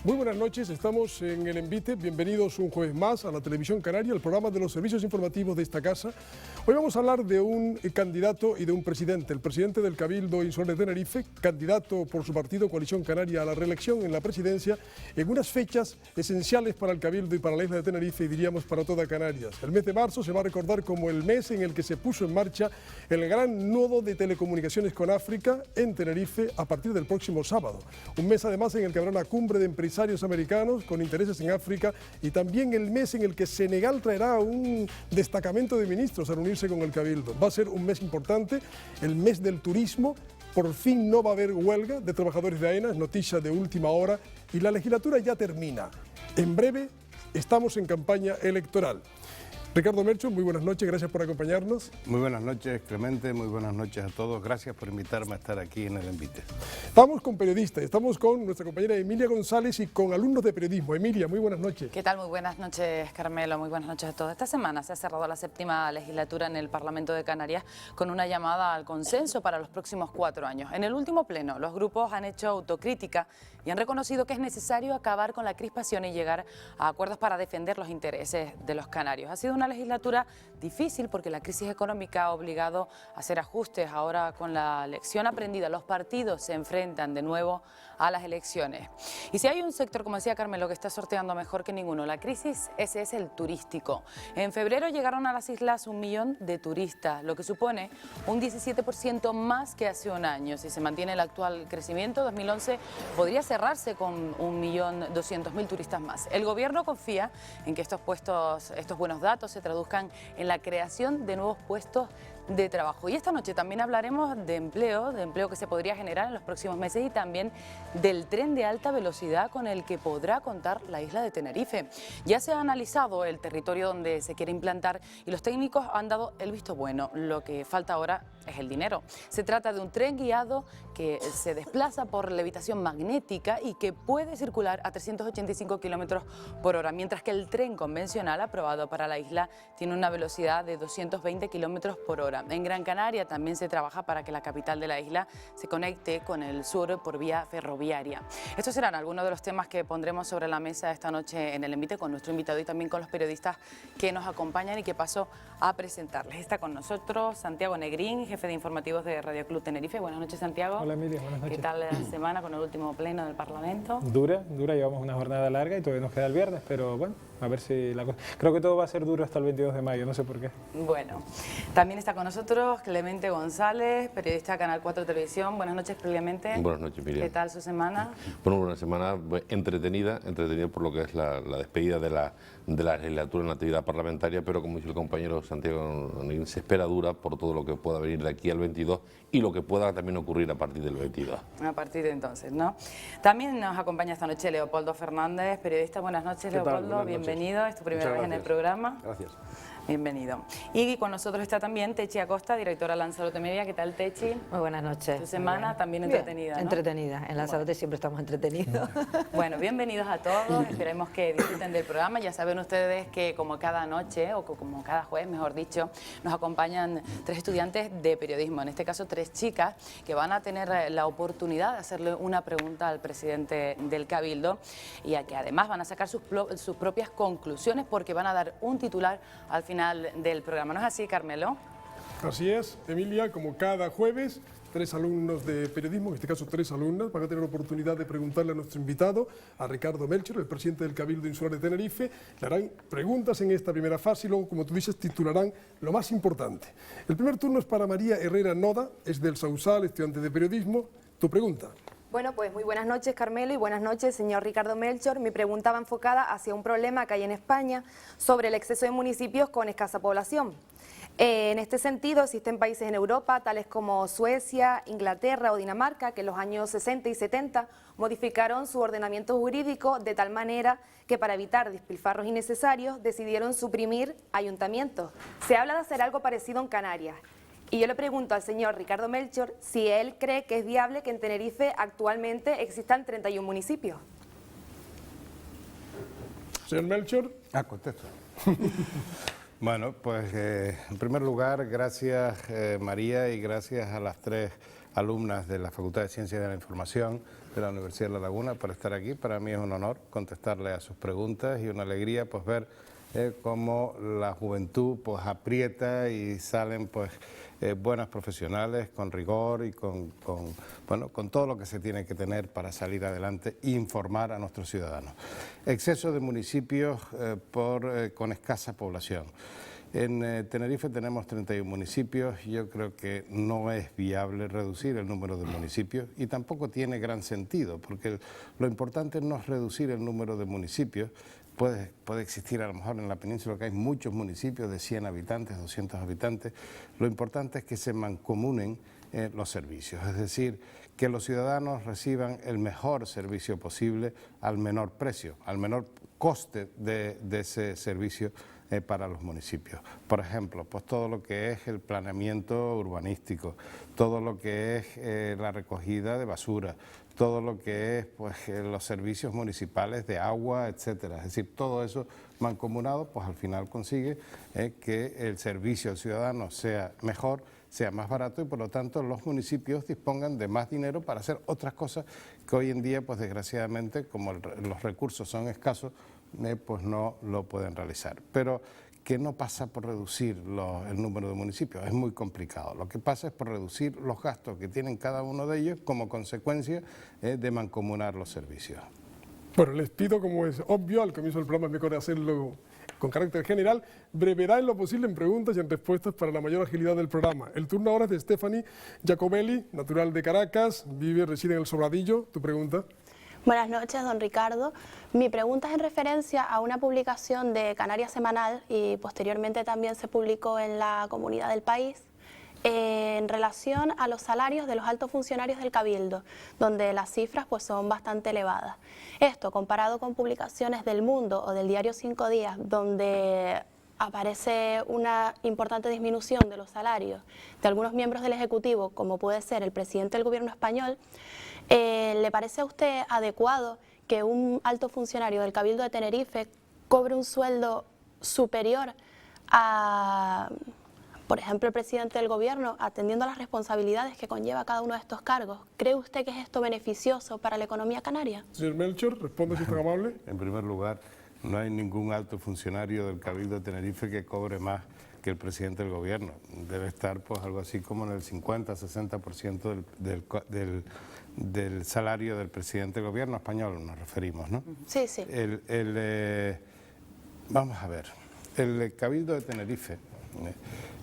Muy buenas noches, estamos en El Envite, bienvenidos un jueves más a la Televisión Canaria, el programa de los servicios informativos de esta casa. Hoy vamos a hablar de un candidato y de un presidente, el presidente del Cabildo Insular de Tenerife, candidato por su partido Coalición Canaria a la reelección en la presidencia, en unas fechas esenciales para el Cabildo y para la isla de Tenerife y diríamos para toda Canarias. El mes de marzo se va a recordar como el mes en el que se puso en marcha el gran nodo de telecomunicaciones con África en Tenerife a partir del próximo sábado. Un mes además en el que habrá una cumbre de empresarios americanos con intereses en África y también el mes en el que Senegal traerá un destacamento de ministros a reunirse con el Cabildo. Va a ser un mes importante, el mes del turismo. Por fin no va a haber huelga de trabajadores de AENA, es noticia de última hora y la legislatura ya termina. En breve estamos en campaña electoral. Ricardo Melchor, muy buenas noches, gracias por acompañarnos. Muy buenas noches, Clemente, muy buenas noches a todos. Gracias por invitarme a estar aquí en El Envite. Estamos con periodistas, estamos con nuestra compañera Emilia González y con alumnos de periodismo. Emilia, muy buenas noches. ¿Qué tal? Muy buenas noches, Carmelo, muy buenas noches a todos. Esta semana se ha cerrado la séptima legislatura en el Parlamento de Canarias con una llamada al consenso para los próximos 4 años. En el último pleno, los grupos han hecho autocrítica y han reconocido que es necesario acabar con la crispación y llegar a acuerdos para defender los intereses de los canarios. Ha sido una legislatura difícil porque la crisis económica ha obligado a hacer ajustes. Ahora, con la lección aprendida, los partidos se enfrentan de nuevo a las elecciones. Y si hay un sector, como decía Carmelo, que está sorteando mejor que ninguno la crisis, ese es el turístico. En febrero llegaron a las islas 1 millón de turistas, lo que supone un 17% más que hace un año. Si se mantiene el actual crecimiento, 2011 podría cerrarse con 1.200.000 turistas más. El gobierno confía en que estos buenos datos se traduzcan en la creación de nuevos puestos de trabajo. Y esta noche también hablaremos de empleo que se podría generar en los próximos meses y también del tren de alta velocidad con el que podrá contar la isla de Tenerife. Ya se ha analizado el territorio donde se quiere implantar y los técnicos han dado el visto bueno. Lo que falta ahora es el dinero. Se trata de un tren guiado que se desplaza por levitación magnética y que puede circular a 385 kilómetros por hora, mientras que el tren convencional aprobado para la isla tiene una velocidad de 220 kilómetros por hora. En Gran Canaria también se trabaja para que la capital de la isla se conecte con el sur por vía ferroviaria. Estos serán algunos de los temas que pondremos sobre la mesa esta noche en El Envite con nuestro invitado y también con los periodistas que nos acompañan y que paso a presentarles. Está con nosotros Santiago Negrín, jefe de informativos de Radio Club Tenerife. Buenas noches, Santiago. Hola, Emilia, buenas noches. ¿Qué tal la semana con el último pleno del Parlamento? Dura, llevamos una jornada larga y todavía nos queda el viernes, pero bueno, a ver si la cosa... Creo que todo va a ser duro hasta el 22 de mayo, no sé por qué. Bueno, también está con nosotros Clemente González, periodista de Canal 4 Televisión. Buenas noches, Clemente. Buenas noches, Miriam. ¿Qué tal su semana? Bueno, una semana entretenida por lo que es la despedida de la legislatura en la actividad parlamentaria, pero como dice el compañero Santiago, se espera dura por todo lo que pueda venir de aquí al 22 y lo que pueda también ocurrir a partir del 22. A partir de entonces, ¿no? También nos acompaña esta noche Leopoldo Fernández, periodista. Buenas noches, Leopoldo. Bienvenido. Es tu primera vez en el programa. Gracias. Bienvenido. Y con nosotros está también Techi Acosta, directora de Lanzarote Media. ¿Qué tal, Techi? Muy buenas noches. Tu semana también Bien, entretenida, ¿no? Entretenida. En Lanzarote siempre estamos entretenidos. Bueno, bienvenidos a todos. Esperemos que disfruten del programa. Ya saben ustedes que como cada noche, o como cada jueves, mejor dicho, nos acompañan 3 estudiantes de periodismo. En este caso, 3 chicas que van a tener la oportunidad de hacerle una pregunta al presidente del Cabildo y a que además van a sacar sus propias conclusiones porque van a dar un titular al final del programa. ¿No es así, Carmelo? Así es, Emilia, como cada jueves, 3 alumnos de periodismo, en este caso 3 alumnas, van a tener la oportunidad de preguntarle a nuestro invitado, a Ricardo Melchor, el presidente del Cabildo Insular de Tenerife. Le harán preguntas en esta primera fase y luego, como tú dices, titularán lo más importante. El primer turno es para María Herrera Noda, es del Sausal, estudiante de periodismo. Tu pregunta. Bueno, pues muy buenas noches, Carmelo, y buenas noches, señor Ricardo Melchor. Mi pregunta va enfocada hacia un problema que hay en España sobre el exceso de municipios con escasa población. En este sentido, existen países en Europa, tales como Suecia, Inglaterra o Dinamarca, que en los años 60 y 70 modificaron su ordenamiento jurídico de tal manera que para evitar despilfarros innecesarios decidieron suprimir ayuntamientos. Se habla de hacer algo parecido en Canarias. Y yo le pregunto al señor Ricardo Melchor si él cree que es viable que en Tenerife actualmente existan 31 municipios. Señor Melchor. Contesto. Bueno, pues en primer lugar, gracias María y gracias a las tres alumnas de la Facultad de Ciencias de la Información de la Universidad de La Laguna por estar aquí. Para mí es un honor contestarle a sus preguntas y una alegría pues ver cómo la juventud pues aprieta y salen pues buenas profesionales con rigor y con todo lo que se tiene que tener para salir adelante e informar a nuestros ciudadanos. Exceso de municipios con escasa población. En Tenerife tenemos 31 municipios, yo creo que no es viable reducir el número de municipios y tampoco tiene gran sentido, porque lo importante no es reducir el número de municipios. Puede existir a lo mejor en la península que hay muchos municipios de 100 habitantes, 200 habitantes. Lo importante es que se mancomunen los servicios, es decir, que los ciudadanos reciban el mejor servicio posible al menor precio, al menor coste de ese servicio para los municipios. Por ejemplo, pues todo lo que es el planeamiento urbanístico, todo lo que es la recogida de basura, todo lo que es pues los servicios municipales de agua, etcétera. Es decir, todo eso mancomunado, pues al final consigue que el servicio al ciudadano sea mejor, sea más barato y por lo tanto los municipios dispongan de más dinero para hacer otras cosas que hoy en día, pues desgraciadamente, como los recursos son escasos, pues no lo pueden realizar. Pero que no pasa por reducir el número de municipios, es muy complicado. Lo que pasa es por reducir los gastos que tienen cada uno de ellos como consecuencia de mancomunar los servicios. Bueno, les pido, como es obvio, al comienzo del programa es mejor hacerlo con carácter general, brevedad en lo posible en preguntas y en respuestas para la mayor agilidad del programa. El turno ahora es de Stephanie Giacobelli, natural de Caracas, reside en El Sobradillo. ¿Tu pregunta? Buenas noches, don Ricardo. Mi pregunta es en referencia a una publicación de Canarias Semanal y posteriormente también se publicó en la Comunidad del País en relación a los salarios de los altos funcionarios del Cabildo, donde las cifras pues son bastante elevadas. Esto comparado con publicaciones del Mundo o del diario 5 Días, donde aparece una importante disminución de los salarios de algunos miembros del Ejecutivo, como puede ser el presidente del Gobierno español. ¿Le parece a usted adecuado que un alto funcionario del Cabildo de Tenerife cobre un sueldo superior a, por ejemplo, el presidente del Gobierno, atendiendo a las responsabilidades que conlleva cada uno de estos cargos? ¿Cree usted que es esto beneficioso para la economía canaria? Señor Melchor, responde si es tan amable. En primer lugar, no hay ningún alto funcionario del Cabildo de Tenerife que cobre más que el presidente del Gobierno. Debe estar pues algo así como en el 50-60% del salario del presidente del Gobierno español, nos referimos, ¿no? Sí, sí. Vamos a ver, el Cabildo de Tenerife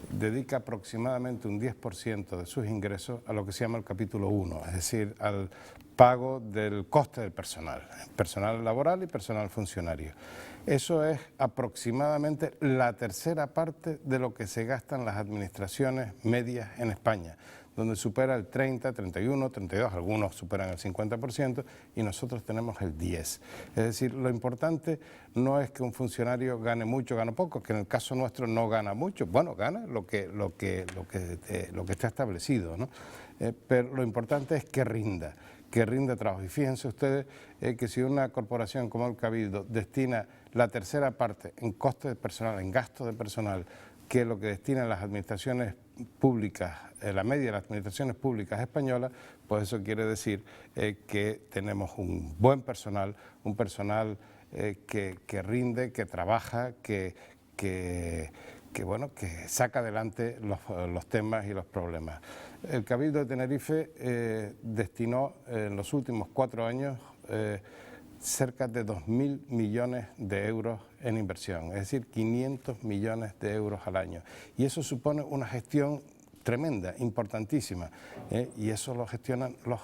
dedica aproximadamente un 10% de sus ingresos a lo que se llama el capítulo 1, es decir, al pago del coste del personal laboral y personal funcionario. Eso es aproximadamente la tercera parte de lo que se gastan las administraciones medias en España, donde supera el 30, 31, 32, algunos superan el 50% y nosotros tenemos el 10%. Es decir, lo importante no es que un funcionario gane mucho, gane poco, que en el caso nuestro no gana mucho, bueno, gana lo que está establecido, ¿no? Pero lo importante es que rinda trabajo. Y fíjense ustedes que si una corporación como el Cabildo destina la tercera parte en costes de personal, en gastos de personal, que lo que destinan las administraciones públicas, la media de las administraciones públicas españolas, pues eso quiere decir que tenemos un buen personal, un personal que rinde, que trabaja, que saca adelante los temas y los problemas. El Cabildo de Tenerife destinó en los últimos 4 años cerca de 2.000 millones de euros en inversión, es decir, 500 millones de euros al año. Y eso supone una gestión tremenda, importantísima, y eso lo gestionan los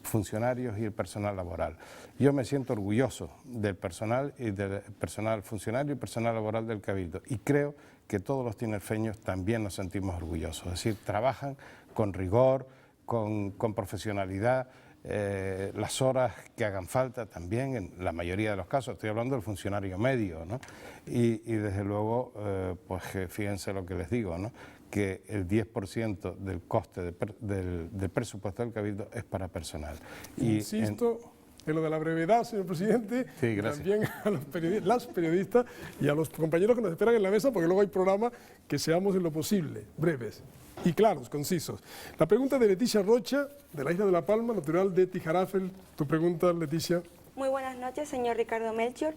funcionarios y el personal laboral. Yo me siento orgulloso del personal y del personal funcionario y personal laboral del Cabildo y creo que todos los tinerfeños también nos sentimos orgullosos, es decir, trabajan con rigor, con profesionalidad, las horas que hagan falta también, en la mayoría de los casos, estoy hablando del funcionario medio, ¿no? Y desde luego, pues fíjense lo que les digo, ¿no? Que el 10% del coste del presupuesto del Cabildo es para personal. Insisto en lo de la brevedad, señor presidente, sí, gracias. También a las periodistas y a los compañeros que nos esperan en la mesa, porque luego hay programa, que seamos en lo posible breves. y claros, concisos. La pregunta de Leticia Rocha, de la isla de La Palma, natural de Tijarafel. Tu pregunta, Leticia. Muy buenas noches, señor Ricardo Melchor.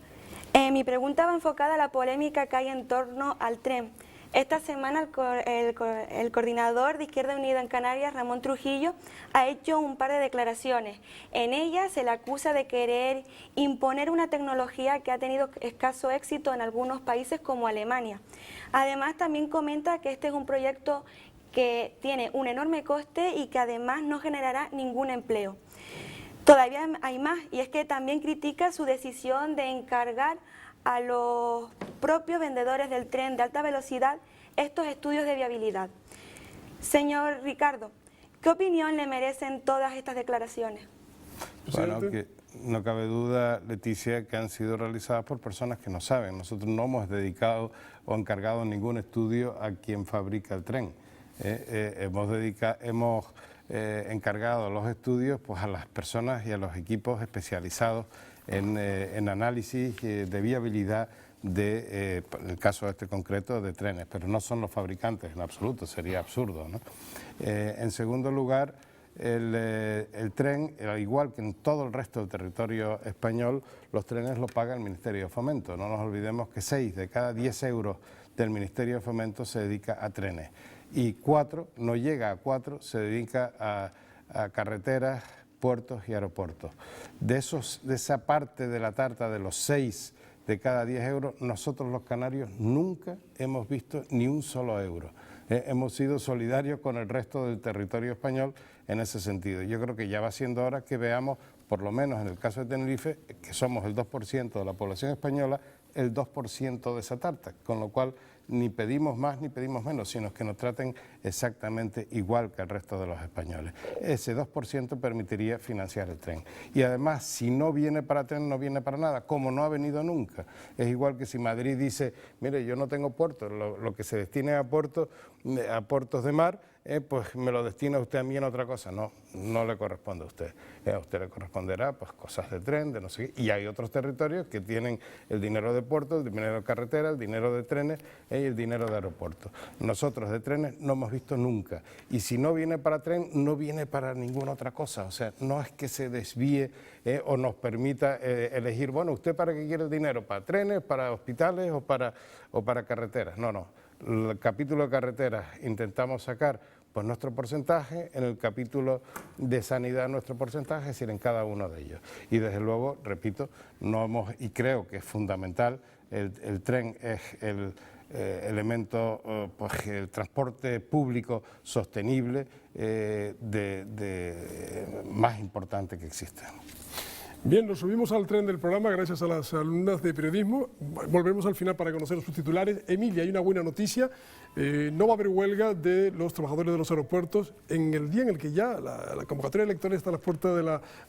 Mi pregunta va enfocada a la polémica que hay en torno al tren. Esta semana el coordinador de Izquierda Unida en Canarias, Ramón Trujillo, ha hecho un par de declaraciones. En ellas se le acusa de querer imponer una tecnología que ha tenido escaso éxito en algunos países como Alemania. Además, también comenta que este es un proyecto que tiene un enorme coste y que además no generará ningún empleo. Todavía hay más, y es que también critica su decisión de encargar a los propios vendedores del tren de alta velocidad estos estudios de viabilidad. Señor Ricardo, ¿qué opinión le merecen todas estas declaraciones? Bueno, que no cabe duda, Leticia, que han sido realizadas por personas que no saben. Nosotros no hemos dedicado o encargado ningún estudio a quien fabrica el tren. Hemos encargado los estudios pues, a las personas y a los equipos especializados en análisis de viabilidad en el caso este concreto de trenes, pero no son los fabricantes en absoluto, sería absurdo, ¿no? En segundo lugar, el tren, al igual que en todo el resto del territorio español, los trenes los paga el Ministerio de Fomento. No nos olvidemos que 6 de cada 10 euros del Ministerio de Fomento se dedica a trenes y 4, no llega a 4, se dedica a carreteras, puertos y aeropuertos. De esa parte de la tarta de los 6 de cada 10 euros, nosotros los canarios nunca hemos visto ni un solo euro. Hemos sido solidarios con el resto del territorio español en ese sentido. Yo creo que ya va siendo hora que veamos, por lo menos en el caso de Tenerife, que somos el 2% de la población española, el 2% de esa tarta, con lo cual ni pedimos más ni pedimos menos, sino que nos traten exactamente igual que el resto de los españoles. Ese 2% permitiría financiar el tren. Y además, si no viene para tren, no viene para nada, como no ha venido nunca. Es igual que si Madrid dice, mire, yo no tengo puertos, lo que se destine a puertos de mar, pues me lo destina usted a mí en otra cosa. No, no le corresponde a usted. A usted le corresponderá pues cosas de tren, de no sé qué. Y hay otros territorios que tienen el dinero de puertos, el dinero de carretera, el dinero de trenes y el dinero de aeropuertos. Nosotros de trenes no hemos visto nunca. Y si no viene para tren, no viene para ninguna otra cosa. O sea, no es que se desvíe o nos permita elegir, bueno, ¿usted para qué quiere el dinero? ¿Para trenes, para hospitales o para carreteras? No, no. El capítulo de carreteras intentamos sacar pues nuestro porcentaje, en el capítulo de sanidad nuestro porcentaje, es decir, en cada uno de ellos. Y desde luego, repito, y creo que es fundamental, el tren es el elemento, pues el transporte público sostenible más importante que existe. Bien, nos subimos al tren del programa gracias a las alumnas de periodismo. Volvemos al final para conocer sus titulares. Emilia, hay una buena noticia. No va a haber huelga de los trabajadores de los aeropuertos en el día en el que ya la convocatoria electoral está a las puertas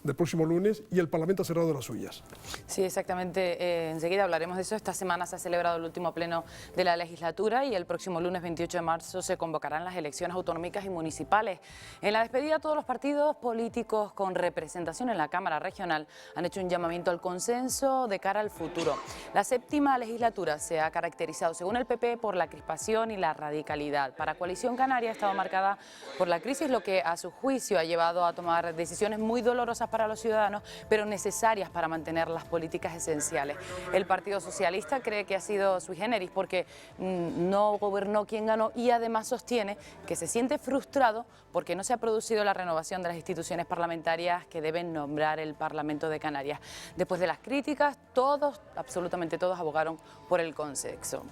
del próximo lunes y el Parlamento ha cerrado las suyas. Sí, exactamente. Enseguida hablaremos de eso. Esta semana se ha celebrado el último pleno de la legislatura y el próximo lunes 28 de marzo se convocarán las elecciones autonómicas y municipales. En la despedida, todos los partidos políticos con representación en la Cámara Regional han hecho un llamamiento al consenso de cara al futuro. La séptima legislatura se ha caracterizado, según el PP, por la crispación y la radicalidad. Para Coalición Canaria ha estado marcada por la crisis, lo que a su juicio ha llevado a tomar decisiones muy dolorosas para los ciudadanos, pero necesarias para mantener las políticas esenciales. El Partido Socialista cree que ha sido sui generis porque no gobernó quien ganó y además sostiene que se siente frustrado porque no se ha producido la renovación de las instituciones parlamentarias que deben nombrar el Parlamento de Canarias. Después de las críticas, todos, absolutamente todos, abogaron por el consenso.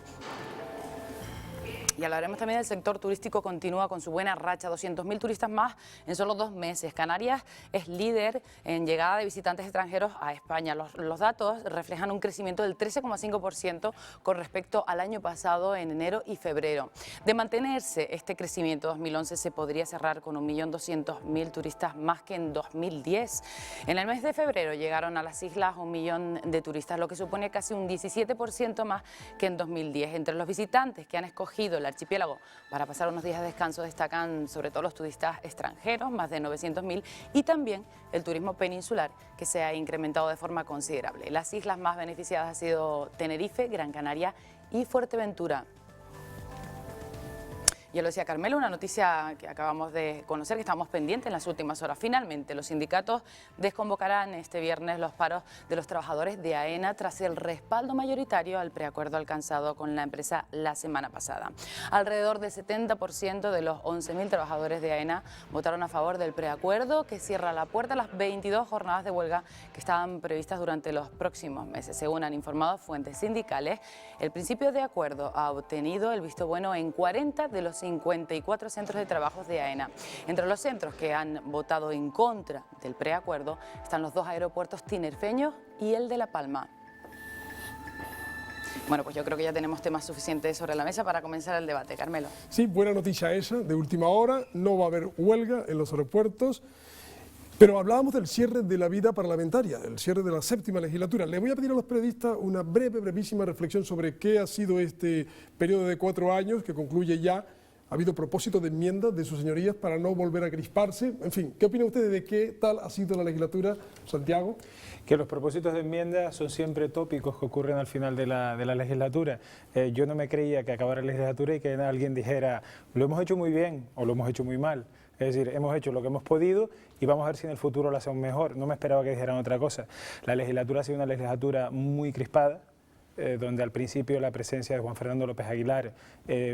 Y hablaremos también del sector turístico, continúa con su buena racha, 200.000 turistas más en solo 2 meses. Canarias es líder en llegada de visitantes extranjeros a España. Los datos reflejan un crecimiento del 13,5% con respecto al año pasado en enero y febrero. De mantenerse este crecimiento, 2011 se podría cerrar con 1.200.000 turistas más que en 2010. En el mes de febrero llegaron a las islas 1 millón de turistas, lo que supone casi un 17% más que en 2010. Entre los visitantes que han escogido el archipiélago para pasar unos días de descanso destacan sobre todo los turistas extranjeros, más de 900.000, y también el turismo peninsular, que se ha incrementado de forma considerable. Las islas más beneficiadas han sido Tenerife, Gran Canaria y Fuerteventura. Ya lo decía Carmelo, una noticia que acabamos de conocer, que estamos pendientes en las últimas horas. Finalmente, los sindicatos desconvocarán este viernes los paros de los trabajadores de AENA tras el respaldo mayoritario al preacuerdo alcanzado con la empresa la semana pasada. Alrededor del 70% de los 11.000 trabajadores de AENA votaron a favor del preacuerdo, que cierra la puerta a las 22 jornadas de huelga que estaban previstas durante los próximos meses. Según han informado fuentes sindicales, el principio de acuerdo ha obtenido el visto bueno en 40 de los 54 centros de trabajo de AENA. Entre los centros que han votado en contra del preacuerdo están los dos aeropuertos tinerfeños y el de La Palma. Bueno, pues yo creo que ya tenemos temas suficientes sobre la mesa para comenzar el debate. Carmelo. Sí, buena noticia esa, de última hora, no va a haber huelga en los aeropuertos, pero hablábamos del cierre de la vida parlamentaria, el cierre de la 7ª legislatura. Le voy a pedir a los periodistas una brevísima reflexión sobre qué ha sido este periodo de 4 años que concluye ya. ¿Ha habido propósito de enmienda de sus señorías para no volver a crisparse? En fin, ¿qué opinan ustedes de qué tal ha sido la legislatura, Santiago? Que los propósitos de enmienda son siempre tópicos que ocurren al final de la legislatura. Yo no me creía que acabara la legislatura y que alguien dijera, lo hemos hecho muy bien o lo hemos hecho muy mal. Es decir, hemos hecho lo que hemos podido y vamos a ver si en el futuro lo hacemos mejor. No me esperaba que dijeran otra cosa. La legislatura ha sido una legislatura muy crispada, donde al principio la presencia de Juan Fernando López Aguilar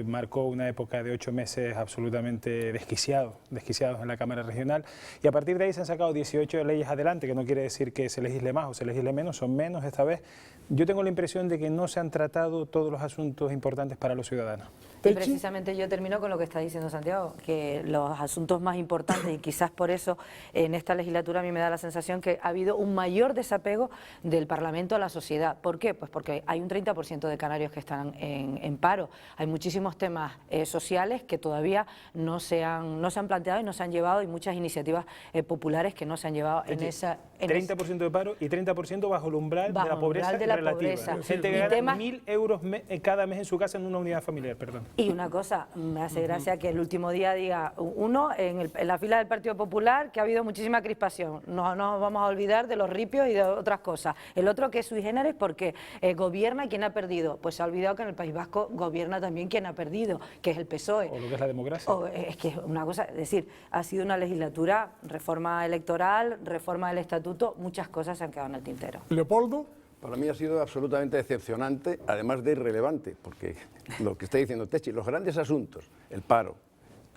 marcó una época de 8 meses absolutamente desquiciados en la Cámara Regional, y a partir de ahí se han sacado 18 leyes adelante, que no quiere decir que se legisle más o se legisle menos, son menos esta vez. Yo tengo la impresión de que no se han tratado todos los asuntos importantes para los ciudadanos. Y precisamente yo termino con lo que está diciendo Santiago, que los asuntos más importantes, y quizás por eso en esta legislatura a mí me da la sensación que ha habido un mayor desapego del Parlamento a la sociedad. ¿Por qué? Pues porque hay un 30% de canarios que están en paro. Hay muchísimos temas sociales que todavía no se han planteado y no se han llevado, y muchas iniciativas populares que no se han llevado en esa... 30% de paro y 30% bajo el umbral de la pobreza relativa. Gente que gana 1.000 euros cada mes en su casa en una unidad familiar, perdón. Y una cosa, me hace gracia que el último día diga uno en la fila del Partido Popular que ha habido muchísima crispación. No nos vamos a olvidar de los ripios y de otras cosas. El otro que es sui generis porque gobierna quien ha perdido. Pues se ha olvidado que en el País Vasco gobierna también quien ha perdido, que es el PSOE. O lo que es la democracia. Es que es una cosa, es decir, ha sido una legislatura, reforma electoral, reforma del estatuto, muchas cosas se han quedado en el tintero. Leopoldo. Para mí ha sido absolutamente decepcionante, además de irrelevante, porque lo que está diciendo Techi, los grandes asuntos, el paro,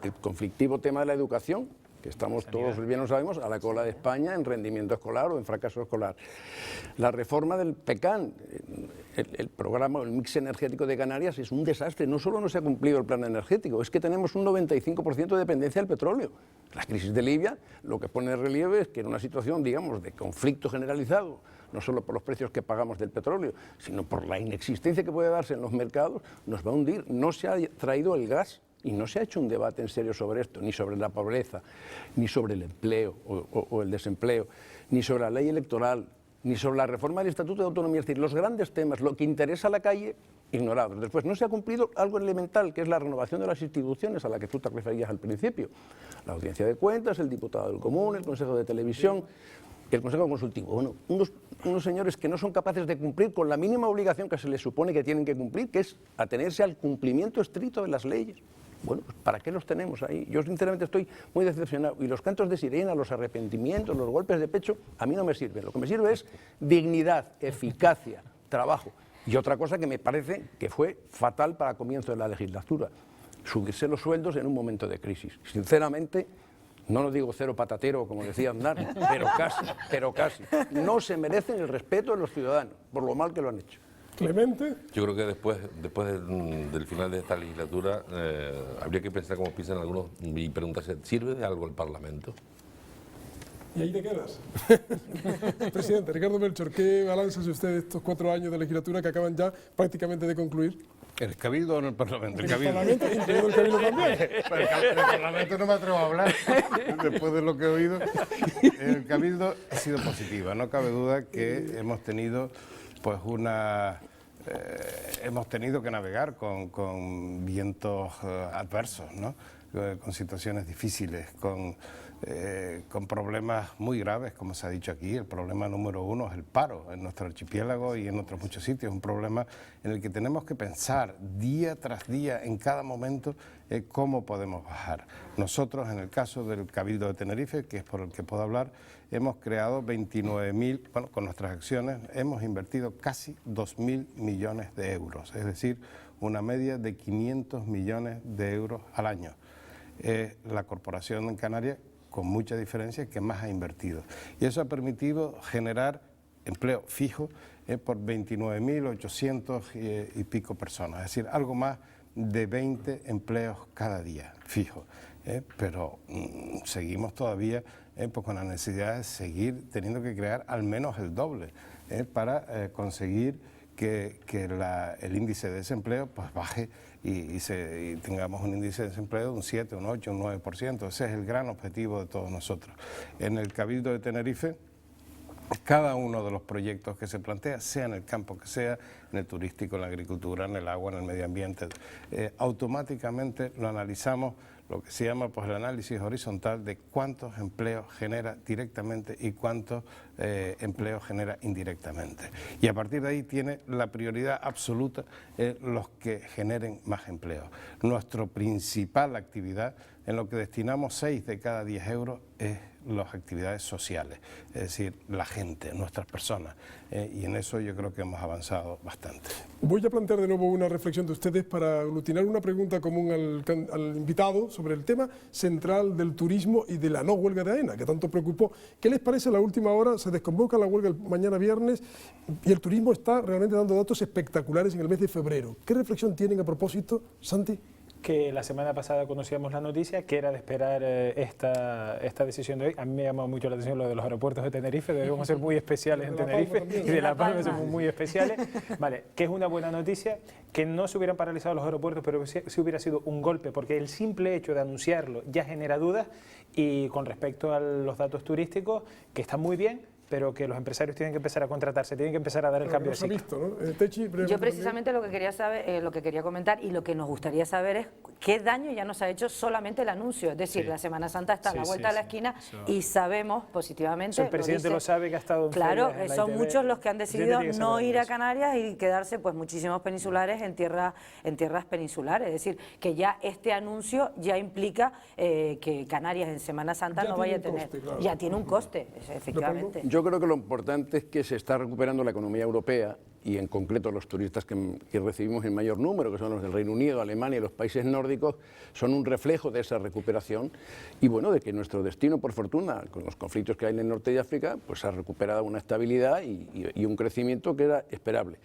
el conflictivo tema de la educación, que estamos todos, bien lo sabemos, a la cola de España en rendimiento escolar o en fracaso escolar. La reforma del PECAN, el programa, el mix energético de Canarias es un desastre. No solo no se ha cumplido el plan energético, es que tenemos un 95% de dependencia del petróleo. La crisis de Libia lo que pone de relieve es que en una situación, digamos, de conflicto generalizado, no solo por los precios que pagamos del petróleo, sino por la inexistencia que puede darse en los mercados, nos va a hundir. No se ha traído el gas y no se ha hecho un debate en serio sobre esto, ni sobre la pobreza, ni sobre el empleo o el desempleo, ni sobre la ley electoral, ni sobre la reforma del Estatuto de Autonomía. Es decir, los grandes temas, lo que interesa a la calle, ignorados. Después, no se ha cumplido algo elemental, que es la renovación de las instituciones a la que tú te referías al principio. La Audiencia de Cuentas, el Diputado del Común, el Consejo de Televisión, el Consejo Consultivo. Bueno, unos señores que no son capaces de cumplir con la mínima obligación que se les supone que tienen que cumplir, que es atenerse al cumplimiento estricto de las leyes. Bueno, pues ¿para qué los tenemos ahí? Yo sinceramente estoy muy decepcionado, y los cantos de sirena, los arrepentimientos, los golpes de pecho, a mí no me sirven. Lo que me sirve es dignidad, eficacia, trabajo. Y otra cosa que me parece que fue fatal para el comienzo de la legislatura, subirse los sueldos en un momento de crisis. Sinceramente, no lo digo cero patatero, como decía Aznar, pero casi. No se merecen el respeto de los ciudadanos por lo mal que lo han hecho. Clemente. Yo creo que después del final de esta legislatura habría que pensar como piensan algunos y preguntarse, ¿sirve de algo el Parlamento? Y ahí te quedas. Presidente, Ricardo Melchor, ¿qué balance hace usted de estos 4 años de legislatura que acaban ya prácticamente de concluir? ¿El Cabildo o no el Parlamento? El Parlamento, incluido el Cabildo también. El Parlamento no me atrevo a hablar después de lo que he oído. El Cabildo ha sido positiva, no cabe duda que hemos tenido pues hemos tenido que navegar con vientos adversos, ¿no? Con situaciones difíciles, con con problemas muy graves, como se ha dicho aquí. El problema número uno es el paro en nuestro archipiélago y en otros muchos sitios. Un problema en el que tenemos que pensar día tras día, en cada momento, cómo podemos bajar. Nosotros, en el caso del Cabildo de Tenerife, que es por el que puedo hablar, hemos creado 29.000, bueno, con nuestras acciones hemos invertido casi 2.000 millones de euros, es decir, una media de 500 millones de euros al año. La corporación en Canarias, con mucha diferencia, que más ha invertido. Y eso ha permitido generar empleo fijo por 29.800 y pico personas, es decir, algo más de 20 empleos cada día, fijos. Pero seguimos todavía pues con la necesidad de seguir teniendo que crear al menos el doble para conseguir que el índice de desempleo pues baje y tengamos un índice de desempleo de un 7, un 8, un 9%. Ese es el gran objetivo de todos nosotros. En el Cabildo de Tenerife, cada uno de los proyectos que se plantea, sea en el campo que sea, en el turístico, en la agricultura, en el agua, en el medio ambiente, automáticamente lo analizamos, lo que se llama pues el análisis horizontal de cuántos empleos genera directamente y cuántos empleos genera indirectamente. Y a partir de ahí tiene la prioridad absoluta los que generen más empleo. Nuestra principal actividad, en lo que destinamos 6 de cada 10 euros, es las actividades sociales, es decir, la gente, nuestras personas, y en eso yo creo que hemos avanzado bastante. Voy a plantear de nuevo una reflexión de ustedes para aglutinar una pregunta común al invitado sobre el tema central del turismo y de la no huelga de AENA, que tanto preocupó. ¿Qué les parece la última hora? Se desconvoca la huelga el mañana viernes y el turismo está realmente dando datos espectaculares en el mes de febrero. ¿Qué reflexión tienen a propósito, Santi? Que la semana pasada conocíamos la noticia, que era de esperar esta decisión de hoy. A mí me llamó mucho la atención lo de los aeropuertos de Tenerife, debemos ser muy especiales en Tenerife, y de La Palma somos muy especiales. Vale, que es una buena noticia, que no se hubieran paralizado los aeropuertos, pero que sí hubiera sido un golpe, porque el simple hecho de anunciarlo ya genera dudas, y con respecto a los datos turísticos, que están muy bien, pero que los empresarios tienen que empezar a contratarse, tienen que empezar a dar el cambio de ciclo. Visto, ¿no? Techi, yo precisamente lo que quería saber, lo que quería comentar y lo que nos gustaría saber es qué daño ya nos ha hecho solamente el anuncio. Es decir, la Semana Santa está a la vuelta de la esquina y sabemos positivamente... El presidente lo sabe, que ha estado en claro, en son ITV, muchos los que han decidido no ir a Canarias y quedarse pues muchísimos peninsulares en tierras peninsulares. Es decir, que ya este anuncio ya implica que Canarias en Semana Santa no vaya a tener... Coste, claro. Ya tiene un coste, efectivamente. Yo creo que lo importante es que se está recuperando la economía europea y en concreto los turistas que recibimos en mayor número, que son los del Reino Unido, Alemania y los países nórdicos, son un reflejo de esa recuperación y bueno, de que nuestro destino, por fortuna, con los conflictos que hay en el norte de África, pues ha recuperado una estabilidad y un crecimiento que era esperable.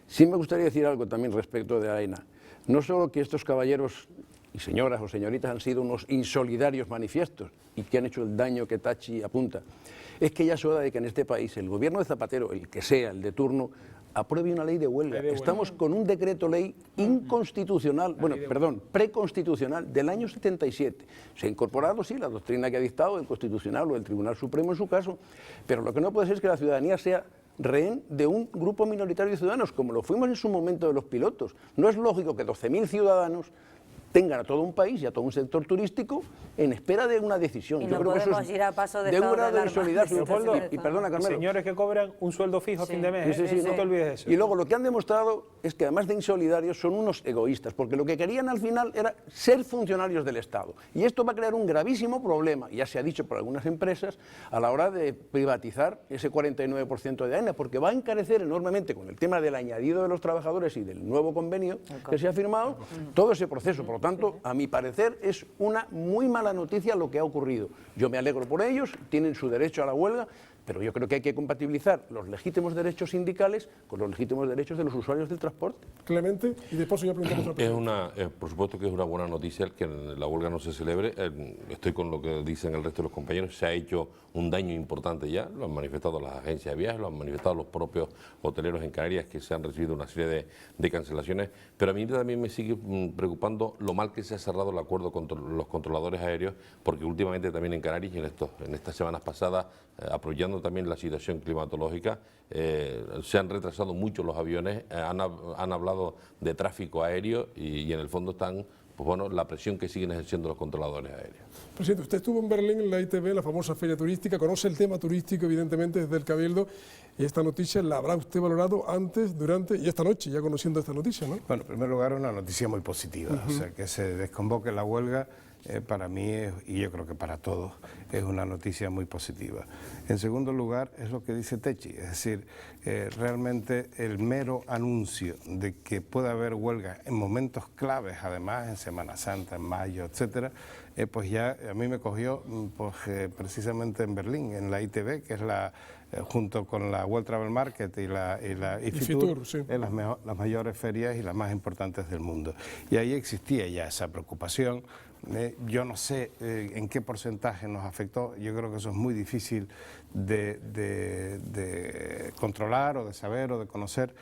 Sí me gustaría decir algo también respecto de AENA. No solo que estos caballeros y señoras o señoritas han sido unos insolidarios manifiestos y que han hecho el daño que Tachi apunta, es que ya es hora de que en este país el gobierno de Zapatero, el que sea, el de turno, apruebe una ley de huelga. Estamos con un decreto ley inconstitucional, preconstitucional del año 77. Se ha incorporado, sí, la doctrina que ha dictado el Constitucional o el Tribunal Supremo en su caso, pero lo que no puede ser es que la ciudadanía sea rehén de un grupo minoritario de ciudadanos, como lo fuimos en su momento de los pilotos. No es lógico que 12.000 ciudadanos tengan a todo un país y a todo un sector turístico en espera de una decisión. Y no podemos ir a paso de un grado de alarma. insolidaridad. Y perdona, Carmelo. Señores que cobran un sueldo fijo a fin de mes, no te olvides de eso. Y luego lo que han demostrado es que además de insolidarios son unos egoístas, porque lo que querían al final era ser funcionarios del Estado. Y esto va a crear un gravísimo problema, ya se ha dicho por algunas empresas, a la hora de privatizar ese 49% de AENA, porque va a encarecer enormemente con el tema del añadido de los trabajadores y del nuevo convenio que se ha firmado, todo ese proceso. Por lo tanto, a mi parecer, es una muy mala noticia lo que ha ocurrido. Yo me alegro por ellos, tienen su derecho a la huelga, pero yo creo que hay que compatibilizar los legítimos derechos sindicales con los legítimos derechos de los usuarios del transporte. Clemente, y después ya preguntamos otra pregunta. Por supuesto que es una buena noticia el que la huelga no se celebre. Estoy con lo que dicen el resto de los compañeros. Se ha hecho un daño importante ya, lo han manifestado las agencias de viajes, lo han manifestado los propios hoteleros en Canarias, que se han recibido una serie de cancelaciones. Pero a mí también me sigue preocupando lo mal que se ha cerrado el acuerdo con los controladores aéreos, porque últimamente también en Canarias, y en estas semanas pasadas, apoyando también la situación climatológica, se han retrasado mucho los aviones, han hablado de tráfico aéreo y en el fondo están pues bueno, la presión que siguen ejerciendo los controladores aéreos. Presidente, usted estuvo en Berlín, en la ITB, la famosa feria turística, conoce el tema turístico, evidentemente, desde el Cabildo, y esta noticia la habrá usted valorado antes, durante y esta noche, ya conociendo esta noticia, ¿no? Bueno, en primer lugar, una noticia muy positiva, o sea, que se desconvoque la huelga, para mí, y yo creo que para todos, es una noticia muy positiva. En segundo lugar, es lo que dice Techi, es decir, realmente el mero anuncio de que pueda haber huelga en momentos claves, además en Semana Santa, en mayo, etcétera, pues ya a mí me cogió pues, precisamente en Berlín, en la ITB, que es la junto con la World Travel Market y la IFITUR, sí. es las mayores ferias y las más importantes del mundo. Y ahí existía ya esa preocupación. Yo no sé en qué porcentaje nos afectó, yo creo que eso es muy difícil de controlar o de saber o de conocer,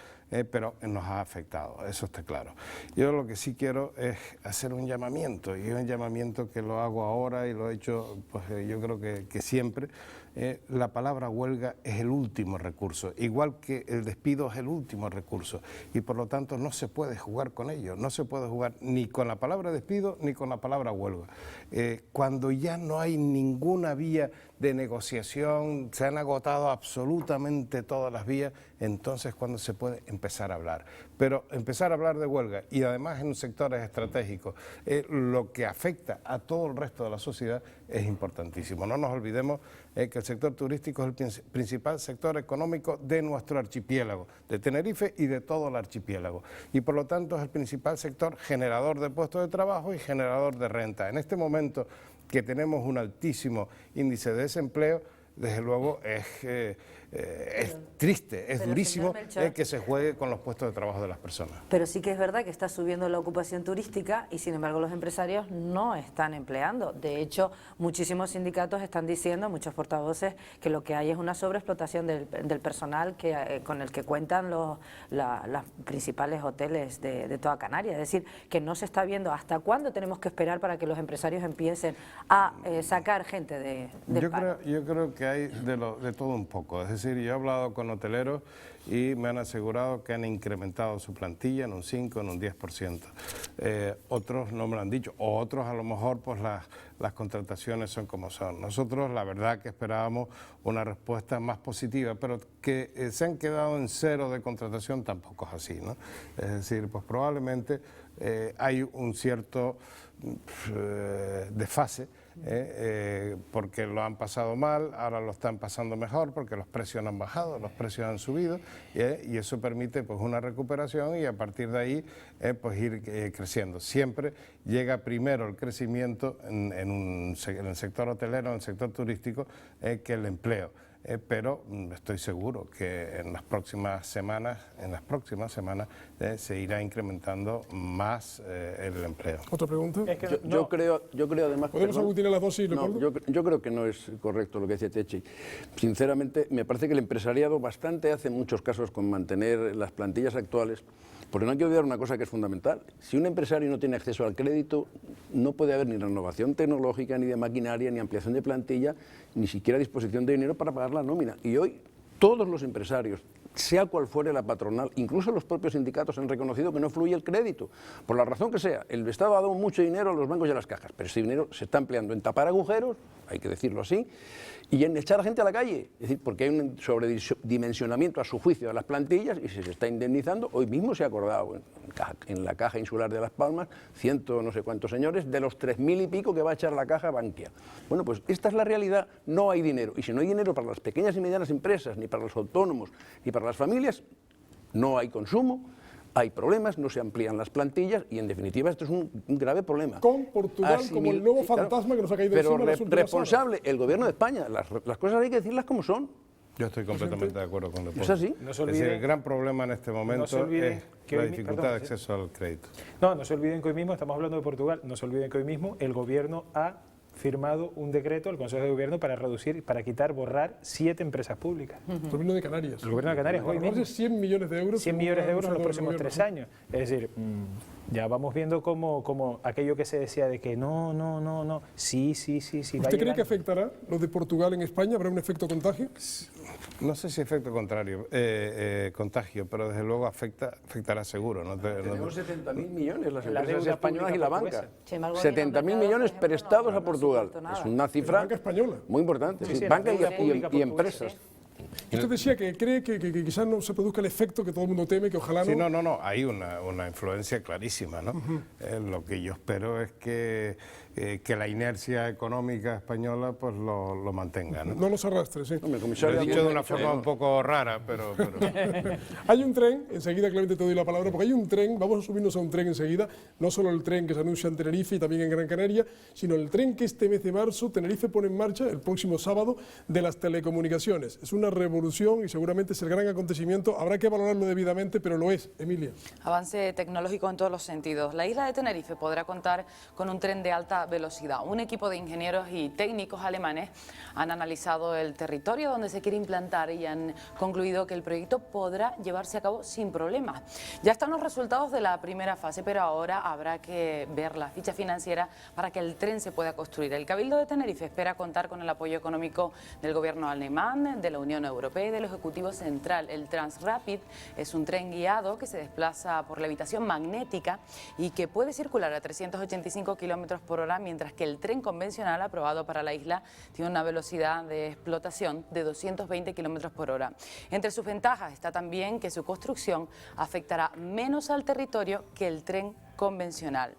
pero nos ha afectado, eso está claro. Yo lo que sí quiero es hacer un llamamiento, y es un llamamiento que lo hago ahora y lo he hecho, pues yo creo que siempre. La palabra huelga es el último recurso, igual que el despido es el último recurso, y por lo tanto no se puede jugar con ello, no se puede jugar ni con la palabra despido ni con la palabra huelga. Cuando ya no hay ninguna vía de negociación, se han agotado absolutamente todas las vías, entonces cuando se puede empezar a hablar. Pero empezar a hablar de huelga, y además en sectores estratégicos, lo que afecta a todo el resto de la sociedad es importantísimo. No nos olvidemos que el sector turístico es el principal sector económico de nuestro archipiélago, de Tenerife y de todo el archipiélago. Y por lo tanto es el principal sector generador de puestos de trabajo y generador de renta. En este momento que tenemos un altísimo índice de desempleo, desde luego es triste, es durísimo que se juegue con los puestos de trabajo de las personas. Pero sí que es verdad que está subiendo la ocupación turística y sin embargo los empresarios no están empleando. De hecho, muchísimos sindicatos están diciendo, muchos portavoces, que lo que hay es una sobreexplotación del personal con el que cuentan los principales hoteles de toda Canarias. Es decir, que no se está viendo hasta cuándo tenemos que esperar para que los empresarios empiecen a sacar gente del paro. Yo creo que hay de todo un poco. Es decir, yo he hablado con hoteleros y me han asegurado que han incrementado su plantilla en un 5, en un 10%. Otros no me lo han dicho, o otros a lo mejor pues las contrataciones son como son. Nosotros la verdad que esperábamos una respuesta más positiva, pero que se han quedado en cero de contratación tampoco es así, ¿no? Es decir, pues probablemente hay un cierto desfase, porque lo han pasado mal, ahora lo están pasando mejor porque los precios no han bajado, los precios han subido, y eso permite pues una recuperación y a partir de ahí pues ir creciendo. Siempre llega primero el crecimiento en el sector hotelero, en el sector turístico, que el empleo. Pero estoy seguro que en las próximas semanas se irá incrementando más el empleo. ¿Otra pregunta? Es que Yo creo además... ¿Podemos aglutinar las dos? Sí, No, yo creo que no es correcto lo que dice Techi. Sinceramente, me parece que el empresariado bastante hace en muchos casos con mantener las plantillas actuales, porque no hay que olvidar una cosa que es fundamental. Si un empresario no tiene acceso al crédito, no puede haber ni renovación tecnológica, ni de maquinaria, ni ampliación de plantilla, ni siquiera disposición de dinero para pagar la nómina. Y hoy todos los empresarios, sea cual fuere la patronal, incluso los propios sindicatos han reconocido que no fluye el crédito. Por la razón que sea, el Estado ha dado mucho dinero a los bancos y a las cajas, pero ese dinero se está empleando en tapar agujeros, hay que decirlo así, y en echar a gente a la calle. Es decir, porque hay un sobredimensionamiento a su juicio de las plantillas y se está indemnizando. Hoy mismo se ha acordado en la Caja Insular de Las Palmas, no sé cuántos señores, de los 3.000 y pico que va a echar la Caja Bankia. Bueno, pues esta es la realidad, no hay dinero. Y si no hay dinero para las pequeñas y medianas empresas, ni para los autónomos, ni para las familias, no hay consumo, hay problemas, no se amplían las plantillas y en definitiva esto es un grave problema. Con Portugal como el nuevo fantasma que nos ha caído encima en las últimas responsable el gobierno de España, las cosas hay que decirlas como son. Yo estoy completamente de acuerdo con Leopoldo. ¿Es así? Es decir, el gran problema en este momento es la dificultad de acceso al crédito. No se olviden que hoy mismo, estamos hablando de Portugal, no se olviden que hoy mismo el gobierno ha firmado un decreto, el Consejo de Gobierno, para reducir, para borrar 7 empresas públicas. El gobierno de Canarias. El gobierno de Canarias hoy mismo. 100 millones de euros. 100 millones de euros en los próximos 3 años. Es decir, ya vamos viendo como aquello que se decía de que no, sí. ¿Usted cree que afectará lo de Portugal en España? ¿Habrá un efecto contagio? No sé si efecto contrario, contagio, pero desde luego afectará seguro. Tenemos 70.000 millones las La empresas deuda españolas y pública la portuguesa. banca. Sin embargo, el gobierno 70.000 millones por ejemplo, prestados no a Portugal. soportó nada. Es una La cifra banca española. muy importante. Sí, sí, banca la deuda pública y portuguesa. empresas. Usted decía que cree que quizás no se produzca el efecto que todo el mundo teme, que ojalá no. Sí, no, hay una influencia clarísima, ¿no? Lo que yo espero es que la inercia económica española pues lo mantenga, ¿no? No nos arrastre, sí. Hombre, Lo comisario he de dicho de Hacienda, una forma un poco rara, pero... Hay un tren, enseguida Clemente te doy la palabra, porque hay un tren, vamos a subirnos a un tren enseguida, no solo el tren que se anuncia en Tenerife y también en Gran Canaria, sino el tren que este mes de marzo Tenerife pone en marcha el próximo sábado de las telecomunicaciones. Es una revolución y seguramente es el gran acontecimiento, habrá que valorarlo debidamente, pero lo es. Emilia. Avance tecnológico en todos los sentidos. La isla de Tenerife podrá contar con un tren de alta velocidad. Un equipo de ingenieros y técnicos alemanes han analizado el territorio donde se quiere implantar y han concluido que el proyecto podrá llevarse a cabo sin problemas. Ya están los resultados de la primera fase, pero ahora habrá que ver la ficha financiera para que el tren se pueda construir. El Cabildo de Tenerife espera contar con el apoyo económico del gobierno alemán, de la Unión Europea y del Ejecutivo Central. El Transrapid es un tren guiado que se desplaza por levitación magnética y que puede circular a 385 kilómetros por hora, mientras que el tren convencional aprobado para la isla tiene una velocidad de explotación de 220 kilómetros por hora. Entre sus ventajas está también que su construcción afectará menos al territorio que el tren convencional.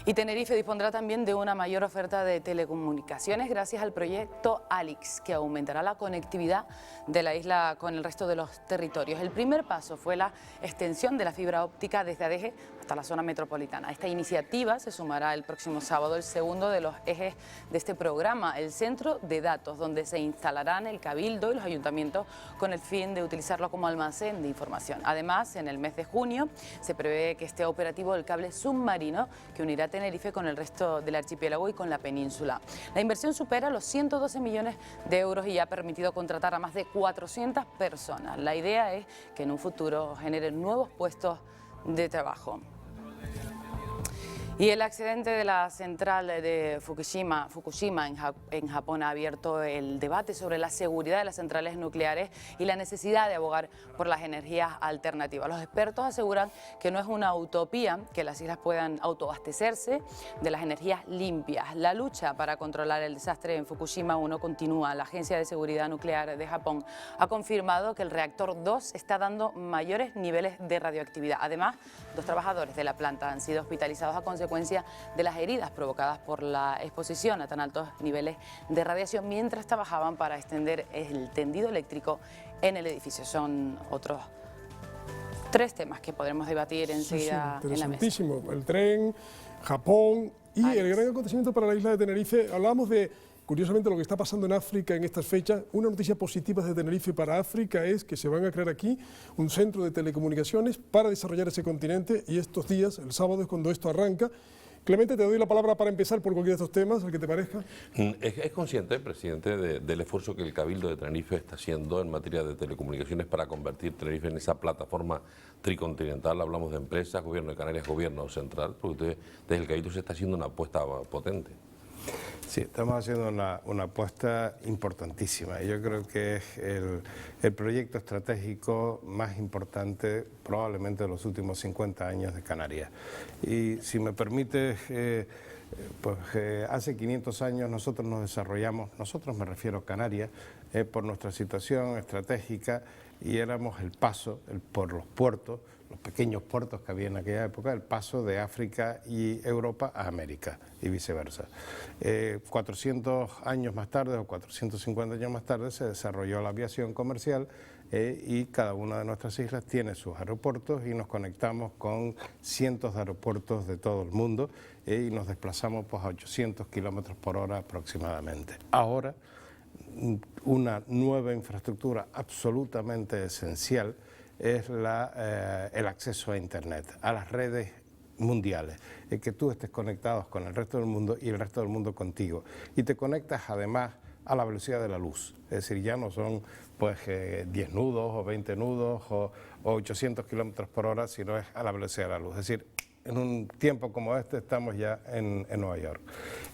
Y Tenerife dispondrá también de una mayor oferta de telecomunicaciones gracias al proyecto ALIX, que aumentará la conectividad de la isla con el resto de los territorios. El primer paso fue la extensión de la fibra óptica desde Adeje hasta la zona metropolitana. A esta iniciativa se sumará el próximo sábado el segundo de los ejes de este programa, el centro de datos, donde se instalarán el Cabildo y los ayuntamientos con el fin de utilizarlo como almacén de información. Además, en el mes de junio se prevé que esté operativo el cable submarino que unirá Tenerife con el resto del archipiélago y con la península. La inversión supera los 112 millones de euros y ha permitido contratar a más de 400 personas. La idea es que en un futuro generen nuevos puestos de trabajo. Y el accidente de la central de Fukushima en Japón ha abierto el debate sobre la seguridad de las centrales nucleares y la necesidad de abogar por las energías alternativas. Los expertos aseguran que no es una utopía que las islas puedan autoabastecerse de las energías limpias. La lucha para controlar el desastre en Fukushima 1 continúa. La Agencia de Seguridad Nuclear de Japón ha confirmado que el reactor 2 está dando mayores niveles de radioactividad. Además, 2 trabajadores de la planta han sido hospitalizados a consecuencia de las heridas provocadas por la exposición a tan altos niveles de radiación mientras trabajaban para extender el tendido eléctrico en el edificio. Son otros 3 temas que podremos debatir enseguida en la mesa. Interesantísimo. El tren, Japón y el gran acontecimiento para la isla de Tenerife. Hablábamos de, curiosamente, lo que está pasando en África en estas fechas. Una noticia positiva de Tenerife para África es que se van a crear aquí un centro de telecomunicaciones para desarrollar ese continente y estos días, el sábado es cuando esto arranca. Clemente, te doy la palabra para empezar por cualquiera de estos temas, el que te parezca. ¿Es consciente, presidente, del esfuerzo que el Cabildo de Tenerife está haciendo en materia de telecomunicaciones para convertir Tenerife en esa plataforma tricontinental? Hablamos de empresas, gobierno de Canarias, gobierno central, porque usted, desde el Cabildo se está haciendo una apuesta potente. Sí, estamos haciendo una apuesta importantísima. Yo creo que es el proyecto estratégico más importante probablemente de los últimos 50 años de Canarias. Y si me permite, hace 500 años nosotros nos desarrollamos, nosotros me refiero a Canarias, por nuestra situación estratégica y éramos el paso por los puertos, los pequeños puertos que había en aquella época, el paso de África y Europa a América y viceversa. 400 años más tarde o 450 años más tarde se desarrolló la aviación comercial y cada una de nuestras islas tiene sus aeropuertos y nos conectamos con cientos de aeropuertos de todo el mundo y nos desplazamos pues, a 800 kilómetros por hora aproximadamente. Ahora, una nueva infraestructura absolutamente esencial es el acceso a Internet, a las redes mundiales, que tú estés conectado con el resto del mundo y el resto del mundo contigo. Y te conectas además a la velocidad de la luz, es decir, ya no son pues 10 nudos o 20 nudos o 800 kilómetros por hora, sino es a la velocidad de la luz. Es decir, en un tiempo como este estamos ya en Nueva York.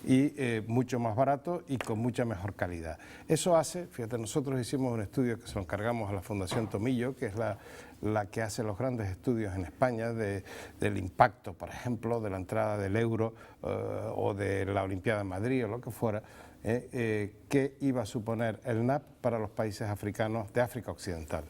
Y mucho más barato y con mucha mejor calidad. Eso hace, fíjate, nosotros hicimos un estudio que se lo encargamos a la Fundación Tomillo, que es la que hace los grandes estudios en España del impacto, por ejemplo, de la entrada del euro o de la Olimpiada de Madrid o lo que fuera, qué iba a suponer el NAP para los países africanos de África Occidental.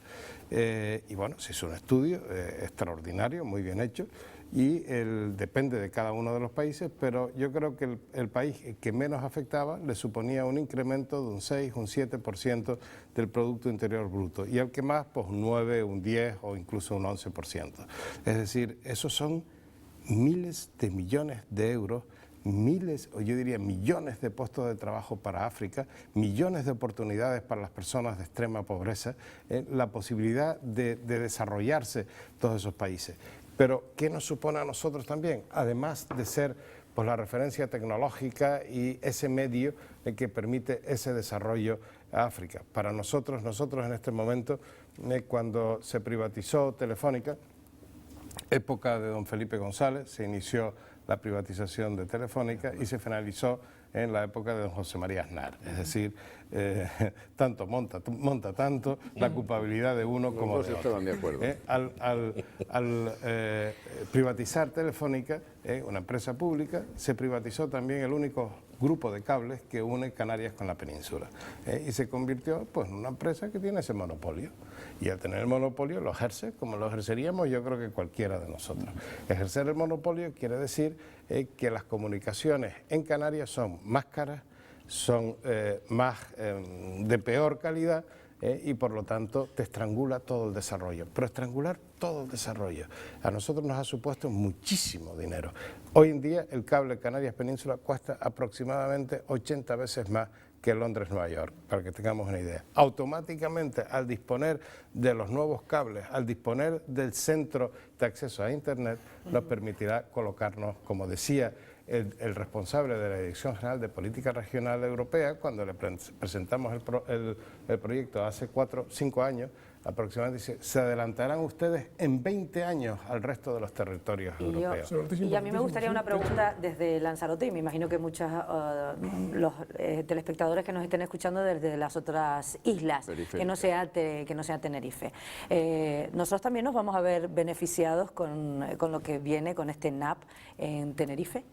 Y bueno, se hizo un estudio extraordinario, muy bien hecho, y depende de cada uno de los países, pero yo creo que el país que menos afectaba le suponía un incremento de un 6, un 7% del Producto Interior Bruto, y al que más, pues un 9, un 10 o incluso un 11%. Es decir, esos son miles de millones de euros, miles, o yo diría millones de puestos de trabajo para África, millones de oportunidades para las personas de extrema pobreza, la posibilidad de desarrollarse todos esos países. Pero, ¿qué nos supone a nosotros también? Además de ser pues, la referencia tecnológica y ese medio que permite ese desarrollo a África. Para nosotros en este momento, cuando se privatizó Telefónica, época de don Felipe González, se inició la privatización de Telefónica y se finalizó en la época de don José María Aznar. Es decir, tanto monta tanto la culpabilidad de uno como de otro. De acuerdo. Al privatizar Telefónica, una empresa pública, se privatizó también el único grupo de cables que une Canarias con la península. Y se convirtió pues, en una empresa que tiene ese monopolio. Y al tener el monopolio lo ejerce como lo ejerceríamos yo creo que cualquiera de nosotros. Ejercer el monopolio quiere decir que las comunicaciones en Canarias son más caras, son más de peor calidad y por lo tanto te estrangula todo el desarrollo. Pero estrangular todo el desarrollo a nosotros nos ha supuesto muchísimo dinero. Hoy en día el cable Canarias Península cuesta aproximadamente 80 veces más que Londres-Nueva York, para que tengamos una idea. Automáticamente, al disponer de los nuevos cables, al disponer del centro de acceso a Internet, nos permitirá colocarnos, como decía el responsable de la Dirección General de Política Regional Europea, cuando le presentamos el proyecto hace 4 o 5 años, aproximadamente dice, se adelantarán ustedes en 20 años al resto de los territorios europeos. Y a mí me gustaría una pregunta desde Lanzarote, y me imagino que muchos los telespectadores que nos estén escuchando desde las otras islas, que no sea Tenerife. ¿Nosotros también nos vamos a ver beneficiados con lo que viene con este NAP en Tenerife?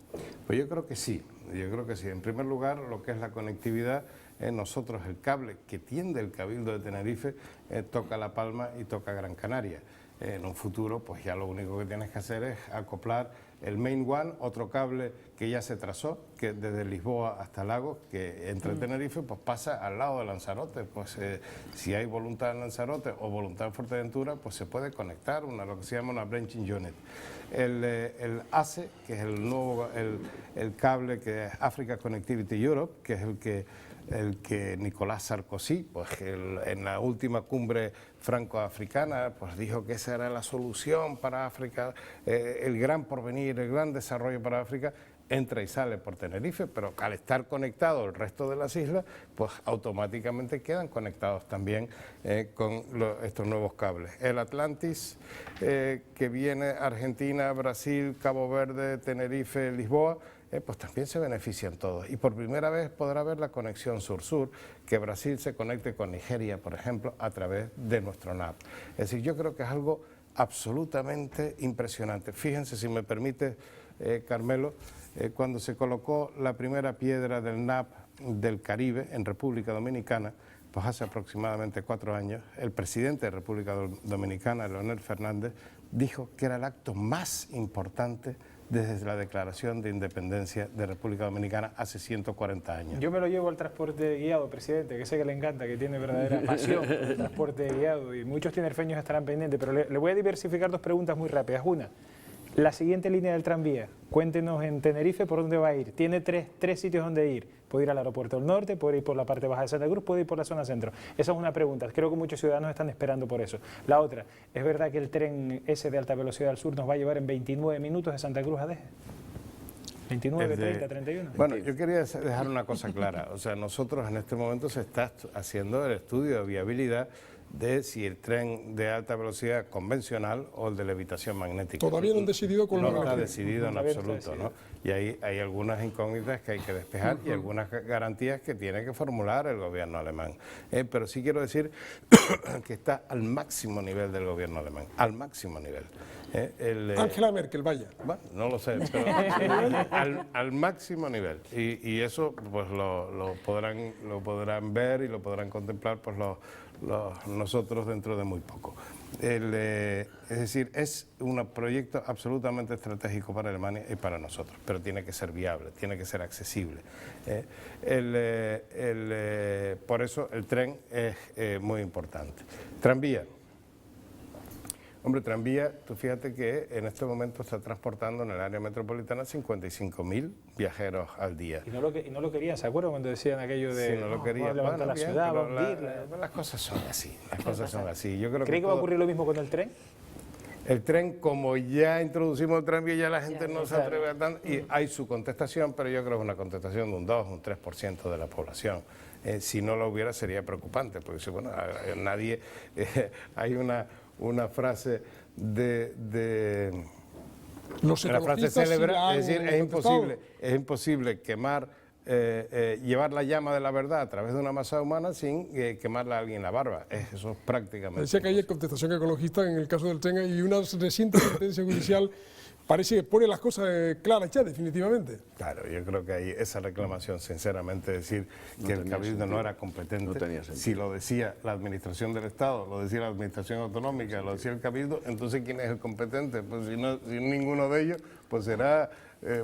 Pues yo creo que sí, En primer lugar, lo que es la conectividad, nosotros el cable que tiende el Cabildo de Tenerife toca La Palma y toca Gran Canaria. En un futuro, pues ya lo único que tienes que hacer es acoplar el Main One, otro cable que ya se trazó, que desde Lisboa hasta Lagos, que entre Tenerife, pues pasa al lado de Lanzarote. Pues si hay voluntad en Lanzarote o voluntad en Fuerteventura, pues se puede conectar lo que se llama una branching unit. El ACE, que es el cable que es Africa Connectivity Europe, que es el que Nicolás Sarkozy, pues en la última cumbre franco-africana, pues dijo que esa era la solución para África, el gran porvenir, el gran desarrollo para África, entra y sale por Tenerife, pero al estar conectado el resto de las islas, pues automáticamente quedan conectados también con estos nuevos cables. El Atlantis, que viene Argentina, Brasil, Cabo Verde, Tenerife, Lisboa, pues también se benefician todos. Y por primera vez podrá haber la conexión sur-sur, que Brasil se conecte con Nigeria, por ejemplo, a través de nuestro NAP. Es decir, yo creo que es algo absolutamente impresionante. Fíjense, si me permite, Carmelo, cuando se colocó la primera piedra del NAP del Caribe en República Dominicana, pues hace aproximadamente 4 años, el presidente de República Dominicana, Leonel Fernández, dijo que era el acto más importante desde la declaración de independencia de República Dominicana hace 140 años. Yo me lo llevo al transporte guiado, presidente, que sé que le encanta, que tiene verdadera pasión por el transporte guiado y muchos tinerfeños estarán pendientes, pero le voy a diversificar 2 preguntas muy rápidas. Una, la siguiente línea del tranvía, cuéntenos en Tenerife por dónde va a ir. Tiene tres sitios donde ir. Puede ir al aeropuerto del norte, puede ir por la parte baja de Santa Cruz, puede ir por la zona centro. Esa es una pregunta. Creo que muchos ciudadanos están esperando por eso. La otra, ¿es verdad que el tren ese de alta velocidad al sur nos va a llevar en 29 minutos de Santa Cruz a Deje? 29, 30, 31. Bueno, yo quería dejar una cosa clara. O sea, nosotros en este momento se está haciendo el estudio de viabilidad de si el tren de alta velocidad convencional o el de levitación magnética. Todavía no han decidido con No lo está que... decidido en absoluto, ¿no? Y ahí hay algunas incógnitas que hay que despejar y algunas garantías que tiene que formular el gobierno alemán. Pero sí quiero decir que está al máximo nivel del gobierno alemán, al máximo nivel. Angela Merkel, vaya. Bueno, no lo sé, pero al máximo nivel. Y eso pues lo podrán ver y lo podrán contemplar pues nosotros dentro de muy poco. Es decir, es un proyecto absolutamente estratégico para Alemania y para nosotros, pero tiene que ser viable, tiene que ser accesible. Por eso el tren es muy importante. Tranvía. Hombre, tranvía, tú fíjate que en este momento está transportando en el área metropolitana 55.000 viajeros al día. Y no lo querían, ¿se acuerdan cuando decían aquello de no lo querían? levantar Bueno, la bien, ciudad, pero va a hundir? las cosas son así, las cosas son así. Yo creo ¿Cree que va a ocurrir lo mismo con el tren? El tren, como ya introducimos el tranvía, ya la gente no se atreve a tanto, y hay su contestación, pero yo creo que es una contestación de un 2, un 3% de la población. Si no lo hubiera sería preocupante, porque bueno, nadie, hay una frase Los una frase célebre, es decir, contestado. es imposible quemar, llevar la llama de la verdad a través de una masa humana sin quemarle a alguien la barba. Eso es prácticamente. Decía que hay contestación ecologista en el caso del tren y una reciente sentencia judicial parece que pone las cosas claras ya, definitivamente. Claro, yo creo que hay esa reclamación, sinceramente, decir que el Cabildo no era competente. Si lo decía la Administración del Estado, lo decía la Administración Autonómica, lo decía el Cabildo, entonces ¿quién es el competente? Pues si ninguno de ellos, pues será,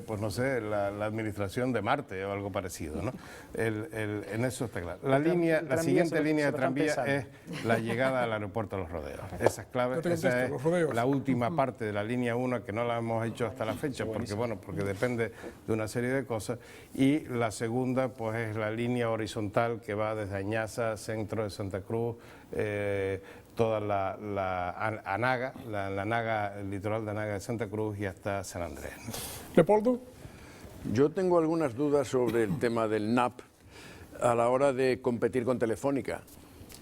pues no sé, la Administración de Marte o algo parecido, ¿no? En eso está claro. La siguiente línea de tranvía es la llegada al aeropuerto de Los Rodeos. Esa es clave, esa es la última parte de la línea 1 que no la hemos hecho hasta la fecha, porque depende de una serie de cosas, y la segunda pues es la línea horizontal que va desde Añaza, centro de Santa Cruz, toda la Anaga, el litoral de Anaga de Santa Cruz y hasta San Andrés. Leopoldo. Yo tengo algunas dudas sobre el tema del NAP a la hora de competir con Telefónica.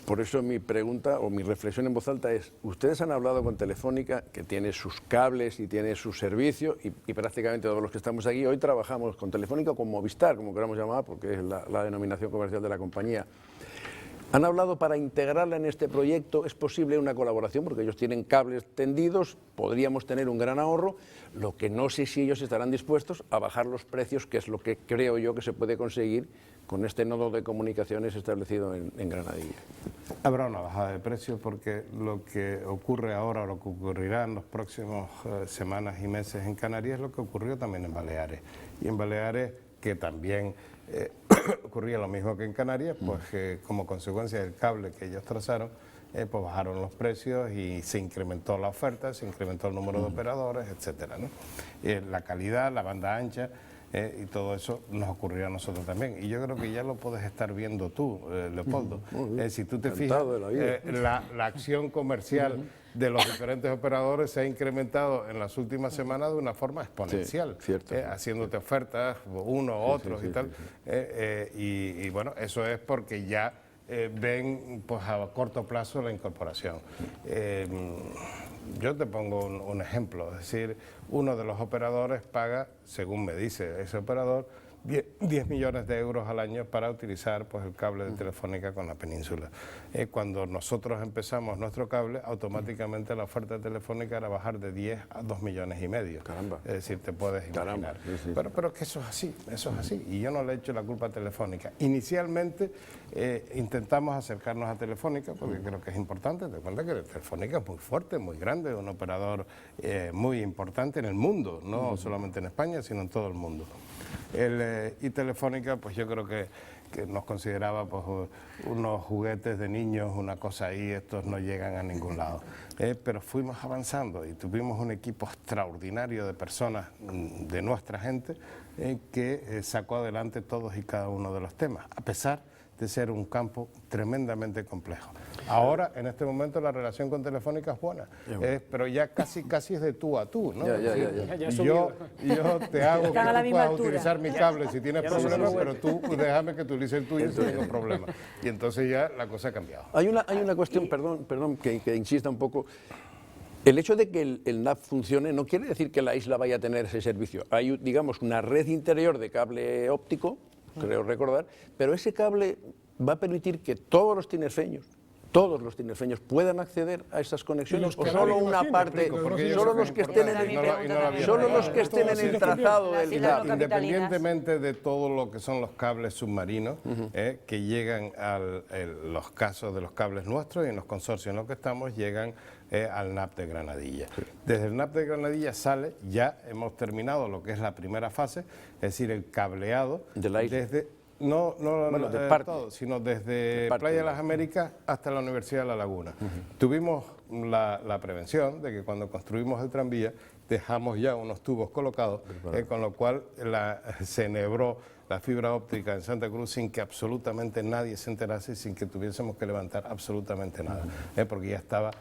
Por eso mi pregunta o mi reflexión en voz alta es, ustedes han hablado con Telefónica, que tiene sus cables y tiene su servicio, y prácticamente todos los que estamos aquí hoy trabajamos con Telefónica o con Movistar, como queramos llamar, porque es la denominación comercial de la compañía. Han hablado para integrarla en este proyecto, ¿es posible una colaboración? Porque ellos tienen cables tendidos, podríamos tener un gran ahorro, lo que no sé si ellos estarán dispuestos a bajar los precios, que es lo que creo yo que se puede conseguir con este nodo de comunicaciones establecido en Granadilla. Habrá una bajada de precios porque lo que ocurre ahora, lo que ocurrirá en los próximos semanas y meses en Canarias es lo que ocurrió también en Baleares. Y en Baleares, que también ocurría lo mismo que en Canarias, pues como consecuencia del cable que ellos trazaron, pues bajaron los precios y se incrementó la oferta, se incrementó el número de operadores, etcétera, ¿no? La calidad, la banda ancha, y todo eso nos ocurrirá a nosotros también. Y yo creo que ya lo puedes estar viendo tú, Leopoldo. Si tú te fijas, la acción comercial de los diferentes operadores se ha incrementado en las últimas semanas de una forma exponencial, haciéndote ofertas, unos, otros y tal. Y bueno, eso es porque ya ven pues a corto plazo la incorporación. Yo te pongo un ejemplo, es decir, uno de los operadores paga, según me dice ese operador, 10 millones de euros al año para utilizar pues, el cable de Telefónica con la península. Cuando nosotros empezamos nuestro cable, automáticamente la oferta telefónica era bajar de 10 a 2 millones y medio. Caramba. Es decir, te puedes imaginar. Pero es que eso es así, y yo no le echo la culpa a Telefónica. Inicialmente intentamos acercarnos a Telefónica, porque creo que es importante, te cuenta que Telefónica es muy fuerte, muy grande, un operador muy importante en el mundo, no solamente en España, sino en todo el mundo. Y Telefónica, pues yo creo que nos consideraba pues, unos juguetes de niños, una cosa ahí, estos no llegan a ningún lado. Pero fuimos avanzando y tuvimos un equipo extraordinario de personas de nuestra gente que sacó adelante todos y cada uno de los temas, a pesar de ser un campo tremendamente complejo. Ahora, en este momento, la relación con Telefónica es buena, pero ya casi es de tú a tú, ¿no? Yo te hago que tú puedas utilizar mi cable si tienes problemas, pero tú déjame que utilice el tuyo si tengo problemas. Y entonces ya la cosa ha cambiado. Hay una cuestión, perdón, que insista un poco. El hecho de que el NAP funcione no quiere decir que la isla vaya a tener ese servicio. Hay, digamos, una red interior de cable óptico, creo recordar, pero ese cable va a permitir que todos los tinerfeños puedan acceder a esas conexiones, o solo una parte, solo los que estén en el trazado del NAP. Independientemente de todo lo que son los cables submarinos, que llegan a los casos de los cables nuestros y en los consorcios en los que estamos, llegan al NAP de Granadilla. Desde el NAP de Granadilla sale, ya hemos terminado lo que es la primera fase, es decir, el cableado de la isla. Desde... No de todo, sino desde Playa de las Américas hasta la Universidad de La Laguna. Tuvimos la prevención de que cuando construimos el tranvía dejamos ya unos tubos colocados, con lo cual se enhebró la fibra óptica en Santa Cruz sin que absolutamente nadie se enterase y sin que tuviésemos que levantar absolutamente nada, porque ya estaba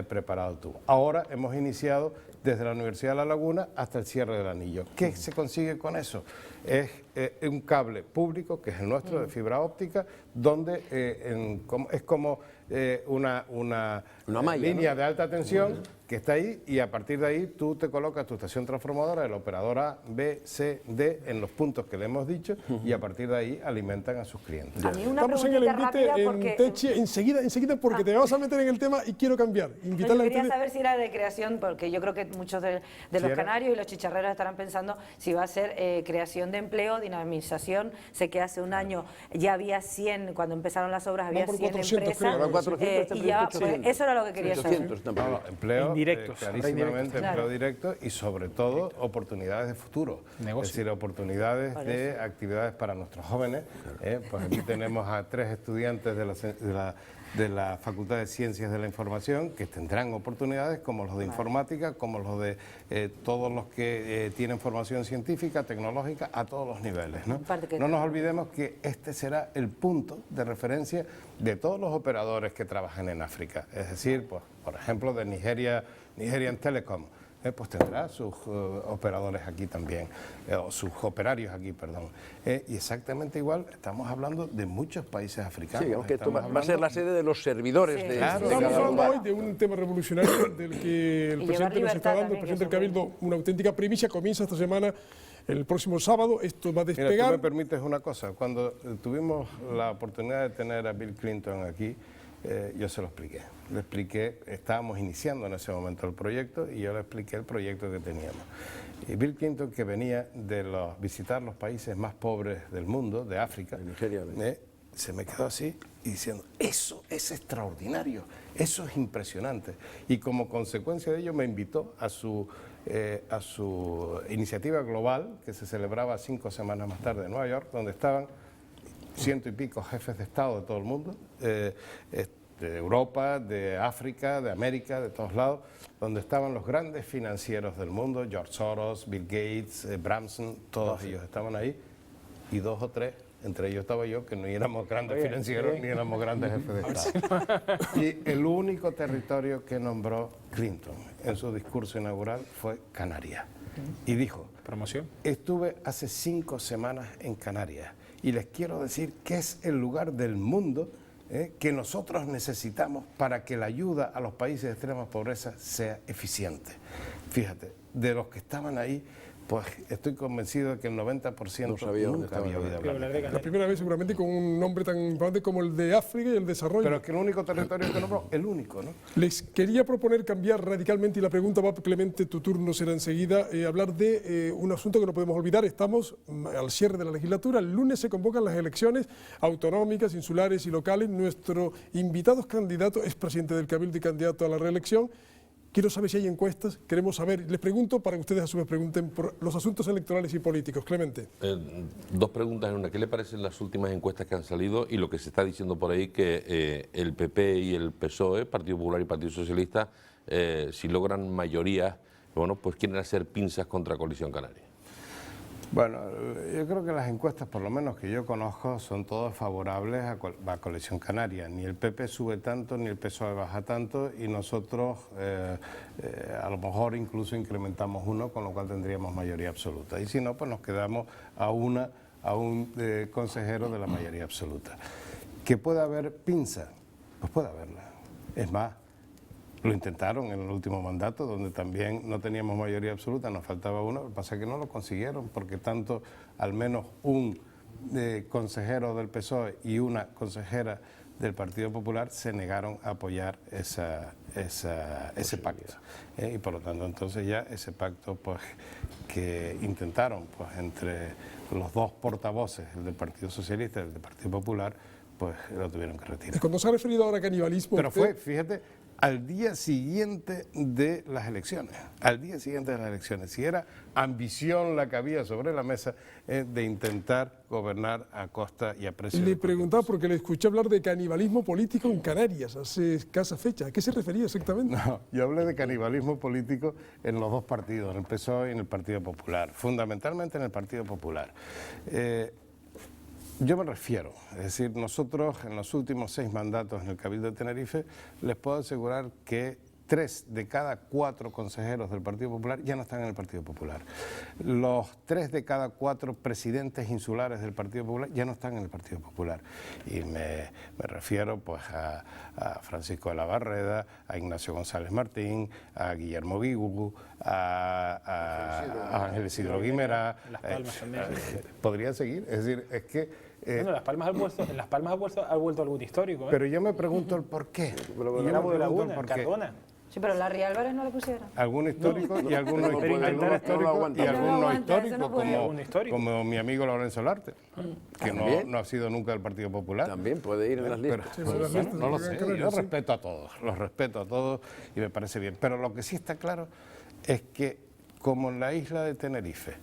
preparado el tubo. Ahora hemos iniciado desde la Universidad de La Laguna hasta el cierre del anillo. ¿Qué se consigue con eso? Es un cable público, que es el nuestro, de fibra óptica, donde es como una malla, línea de alta tensión que está ahí, y a partir de ahí tú te colocas tu estación transformadora del operador A, B, C, D en los puntos que le hemos dicho, y a partir de ahí alimentan a sus clientes. A mí una Estamos en el preguntita envite rápida en Techi, enseguida, porque te vas a meter en el tema y quiero cambiar. Yo quería saber si era de creación, porque yo creo que muchos de los canarios y los chicharreros estarán pensando si va a ser creación de empleo, dinamización. Sé que hace un año ya había 100, cuando empezaron las obras había 100 empresas. Y ya, pues, eso era lo que quería saber. Empleo indirectos, clarísimamente, empleo directo, y sobre todo oportunidades de futuro. Es decir, oportunidades de actividades para nuestros jóvenes. Pues aquí tenemos a 3 estudiantes de la Facultad de Ciencias de la Información que tendrán oportunidades, como los de informática, como los de todos los que tienen formación científica, tecnológica, a todos los niveles, ¿no? No nos olvidemos que este será el punto de referencia de todos los operadores que trabajan en África. Es decir, pues, por ejemplo, de Nigerian Telecom, pues tendrá sus operadores aquí también, o sus operarios aquí, perdón. Y exactamente igual, estamos hablando de muchos países africanos. Sí, digamos que esto va a ser la sede de los servidores de Estamos hablando hoy de un tema revolucionario del que el presidente nos está dando, el presidente del Cabildo, una auténtica primicia. Comienza esta semana, el próximo sábado, esto va a despegar. Mira, tú me permites una cosa, cuando tuvimos la oportunidad de tener a Bill Clinton aquí, yo se lo expliqué. Le expliqué, estábamos iniciando en ese momento el proyecto, y yo le expliqué el proyecto que teníamos. Y Bill Clinton, que venía de visitar los países más pobres del mundo, de África, se me quedó así y diciendo, eso es extraordinario, eso es impresionante. Y como consecuencia de ello me invitó a su iniciativa global, que se celebraba 5 semanas más tarde en Nueva York, donde estaban 100 y pico jefes de Estado de todo el mundo, de Europa, de África, de América, de todos lados, donde estaban los grandes financieros del mundo, George Soros, Bill Gates, Branson, todos ellos estaban ahí, y 2 o 3, entre ellos estaba yo, que no éramos grandes financieros ni éramos grandes jefes de Estado. Y el único territorio que nombró Clinton en su discurso inaugural fue Canarias. Y dijo, promoción. Estuve hace 5 semanas en Canarias, y les quiero decir que es el lugar del mundo que nosotros necesitamos para que la ayuda a los países de extrema pobreza sea eficiente. Fíjate, de los que estaban ahí, pues estoy convencido de que el 90% nunca había oído hablar. La primera vez seguramente con un nombre tan importante como el de África y el desarrollo. Pero es que el único territorio que nombró, el único, ¿no? Les quería proponer cambiar radicalmente, y la pregunta va, Clemente, tu turno será enseguida, hablar de un asunto que no podemos olvidar. Estamos al cierre de la legislatura, el lunes se convocan las elecciones autonómicas, insulares y locales. Nuestro invitado candidato es presidente del Cabildo y candidato a la reelección. Quiero saber si hay encuestas, queremos saber, les pregunto para que ustedes a su vez pregunten por los asuntos electorales y políticos. Clemente. 2 preguntas en una. ¿Qué le parecen las últimas encuestas que han salido y lo que se está diciendo por ahí, que el PP y el PSOE, Partido Popular y Partido Socialista, si logran mayoría, bueno, pues quieren hacer pinzas contra Coalición Canaria? Bueno, yo creo que las encuestas, por lo menos que yo conozco, son todas favorables a Coalición Canaria. Ni el PP sube tanto, ni el PSOE baja tanto, y nosotros a lo mejor incluso incrementamos uno, con lo cual tendríamos mayoría absoluta. Y si no, pues nos quedamos a un consejero de la mayoría absoluta. ¿Que puede haber pinza? Pues puede haberla. Es más, lo intentaron en el último mandato, donde también no teníamos mayoría absoluta, nos faltaba uno, lo que pasa es que no lo consiguieron, porque tanto al menos un consejero del PSOE y una consejera del Partido Popular se negaron a apoyar ese pacto. Y por lo tanto, entonces ya ese pacto pues que intentaron pues entre los dos portavoces, el del Partido Socialista y el del Partido Popular, pues lo tuvieron que retirar. Cuando se ha referido ahora a canibalismo... Pero fue, fíjate, al día siguiente de las elecciones, si era ambición la que había sobre la mesa de intentar gobernar a costa y a precio. Le preguntaba porque le escuché hablar de canibalismo político en Canarias hace escasa fecha. ¿A qué se refería exactamente? No, yo hablé de canibalismo político en los dos partidos, en el PSOE y en el Partido Popular, fundamentalmente en el Partido Popular. Yo me refiero, es decir, nosotros en los últimos 6 mandatos en el Cabildo de Tenerife les puedo asegurar que 3 de cada 4 consejeros del Partido Popular ya no están en el Partido Popular. Los 3 de cada 4 presidentes insulares del Partido Popular ya no están en el Partido Popular. Y me refiero pues a Francisco de la Barreda, a Ignacio González Martín, a Guillermo Guigu, a Ángel Isidro Guimerá. Las Palmas también. Podría seguir, es decir, es que... Bueno, Las Palmas ha vuelto algún histórico. Pero yo me pregunto el por qué. Cardona. Sí, pero Larry Álvarez no lo pusieron. Algún histórico y algún no histórico, como mi amigo Lorenzo Larte, que no ha sido nunca del Partido Popular. También puede ir en las listas. No lo sé, yo respeto a todos, los respeto a todos y me parece bien. Pero lo que sí está claro es que, como en la isla de Tenerife,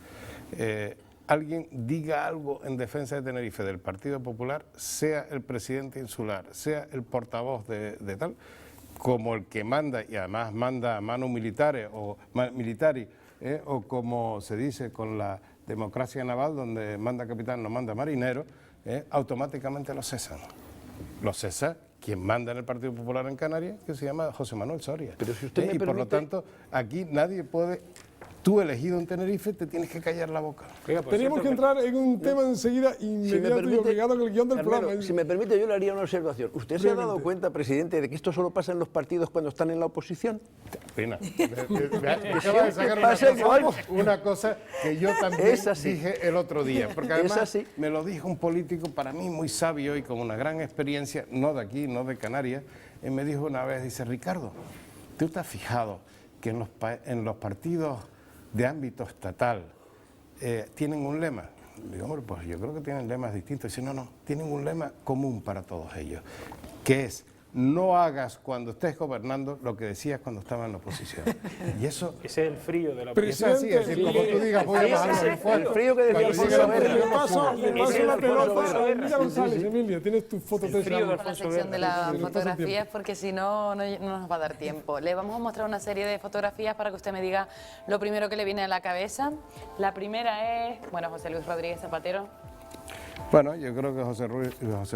alguien diga algo en defensa de Tenerife del Partido Popular, sea el presidente insular, sea el portavoz de tal, como el que manda, y además manda a mano militari, o como se dice con la democracia naval, donde manda capitán, no manda marinero, automáticamente lo cesan. Lo cesa quien manda en el Partido Popular en Canarias, que se llama José Manuel Soria. Pero si usted me permite... por lo tanto, aquí nadie puede... Tú, elegido en Tenerife, te tienes que callar la boca. Oiga, tenemos que entrar en un tema enseguida inmediato y obligado en el guión del programa. Si me permite, yo le haría una observación. ¿Usted se ha dado cuenta, presidente, de que esto solo pasa en los partidos cuando están en la oposición? Pena. Acaba de sacar una cosa que yo también dije el otro día. Porque además me lo dijo un político para mí muy sabio y con una gran experiencia, no de aquí, no de Canarias. Y me dijo una vez, dice, Ricardo, ¿tú te has fijado que en los partidos de ámbito estatal tienen un lema? Digo, hombre, pues yo creo que tienen lemas distintos. Dice, no, tienen un lema común para todos ellos, que es: no hagas cuando estés gobernando lo que decías cuando estabas en la oposición. Y eso... Ese es el frío de la oposición. Es decir, como tú digas, voy a bajar el fuego. El frío que decía Le paso la pelota a Emilia González. Emilia, tienes tu foto de la sección de las fotografías, porque si no, no nos va a dar tiempo. Le vamos a mostrar una serie de fotografías para que usted me diga lo primero que le viene a la cabeza. La primera es, bueno, José Luis Rodríguez Zapatero. Bueno, yo creo que José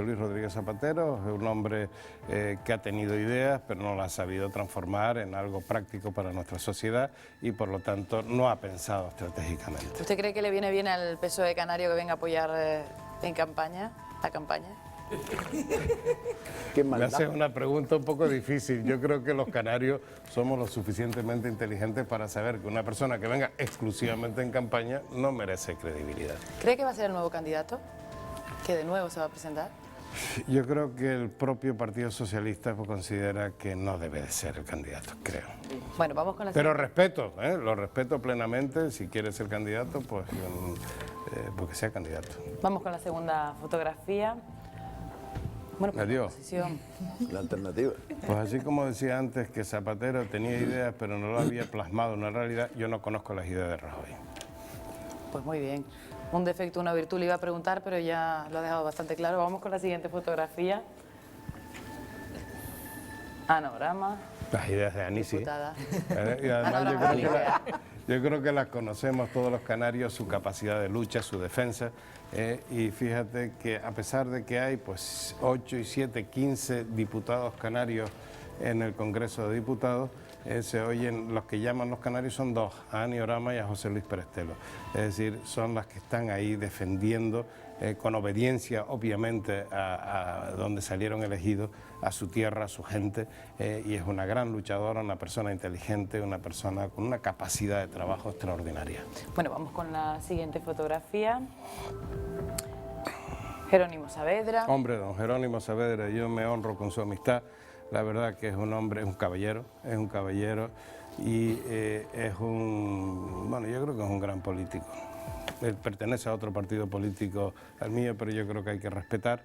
Luis Rodríguez Zapatero es un hombre que ha tenido ideas, pero no las ha sabido transformar en algo práctico para nuestra sociedad y, por lo tanto, no ha pensado estratégicamente. ¿Usted cree que le viene bien al PSOE canario que venga a apoyar la campaña? Me hace una pregunta un poco difícil. Yo creo que los canarios somos lo suficientemente inteligentes para saber que una persona que venga exclusivamente en campaña no merece credibilidad. ¿Cree que va a ser el nuevo candidato? ¿Que de nuevo se va a presentar? Yo creo que el propio Partido Socialista considera que no debe de ser el candidato, creo. Bueno, vamos con la Pero respeto, lo respeto plenamente. Si quiere ser candidato, pues que sea candidato. Vamos con la segunda fotografía. Bueno, pues adiós. La alternativa. Pues así como decía antes que Zapatero tenía ideas pero no lo había plasmado en una realidad, yo no conozco las ideas de Rajoy. Pues muy bien. Un defecto, una virtud, le iba a preguntar, pero ya lo ha dejado bastante claro. Vamos con la siguiente fotografía. Anograma. Las ideas de Anisi. Diputada. Y además Yo creo que las conocemos todos los canarios, su capacidad de lucha, su defensa, y fíjate que a pesar de que hay pues 8 y 7, 15 diputados canarios en el Congreso de Diputados, se oyen, los que llaman los canarios son dos, a Ani Orama y a José Luis Prestelo. Es decir, son las que están ahí defendiendo con obediencia, obviamente, a donde salieron elegidos, a su tierra, a su gente, y es una gran luchadora, una persona inteligente, una persona con una capacidad de trabajo extraordinaria. Bueno, vamos con la siguiente fotografía. Jerónimo Saavedra. Hombre, don Jerónimo Saavedra, yo me honro con su amistad. La verdad que es un hombre, es un caballero y es un, bueno, yo creo que es un gran político. Él pertenece a otro partido político al mío, pero yo creo que hay que respetar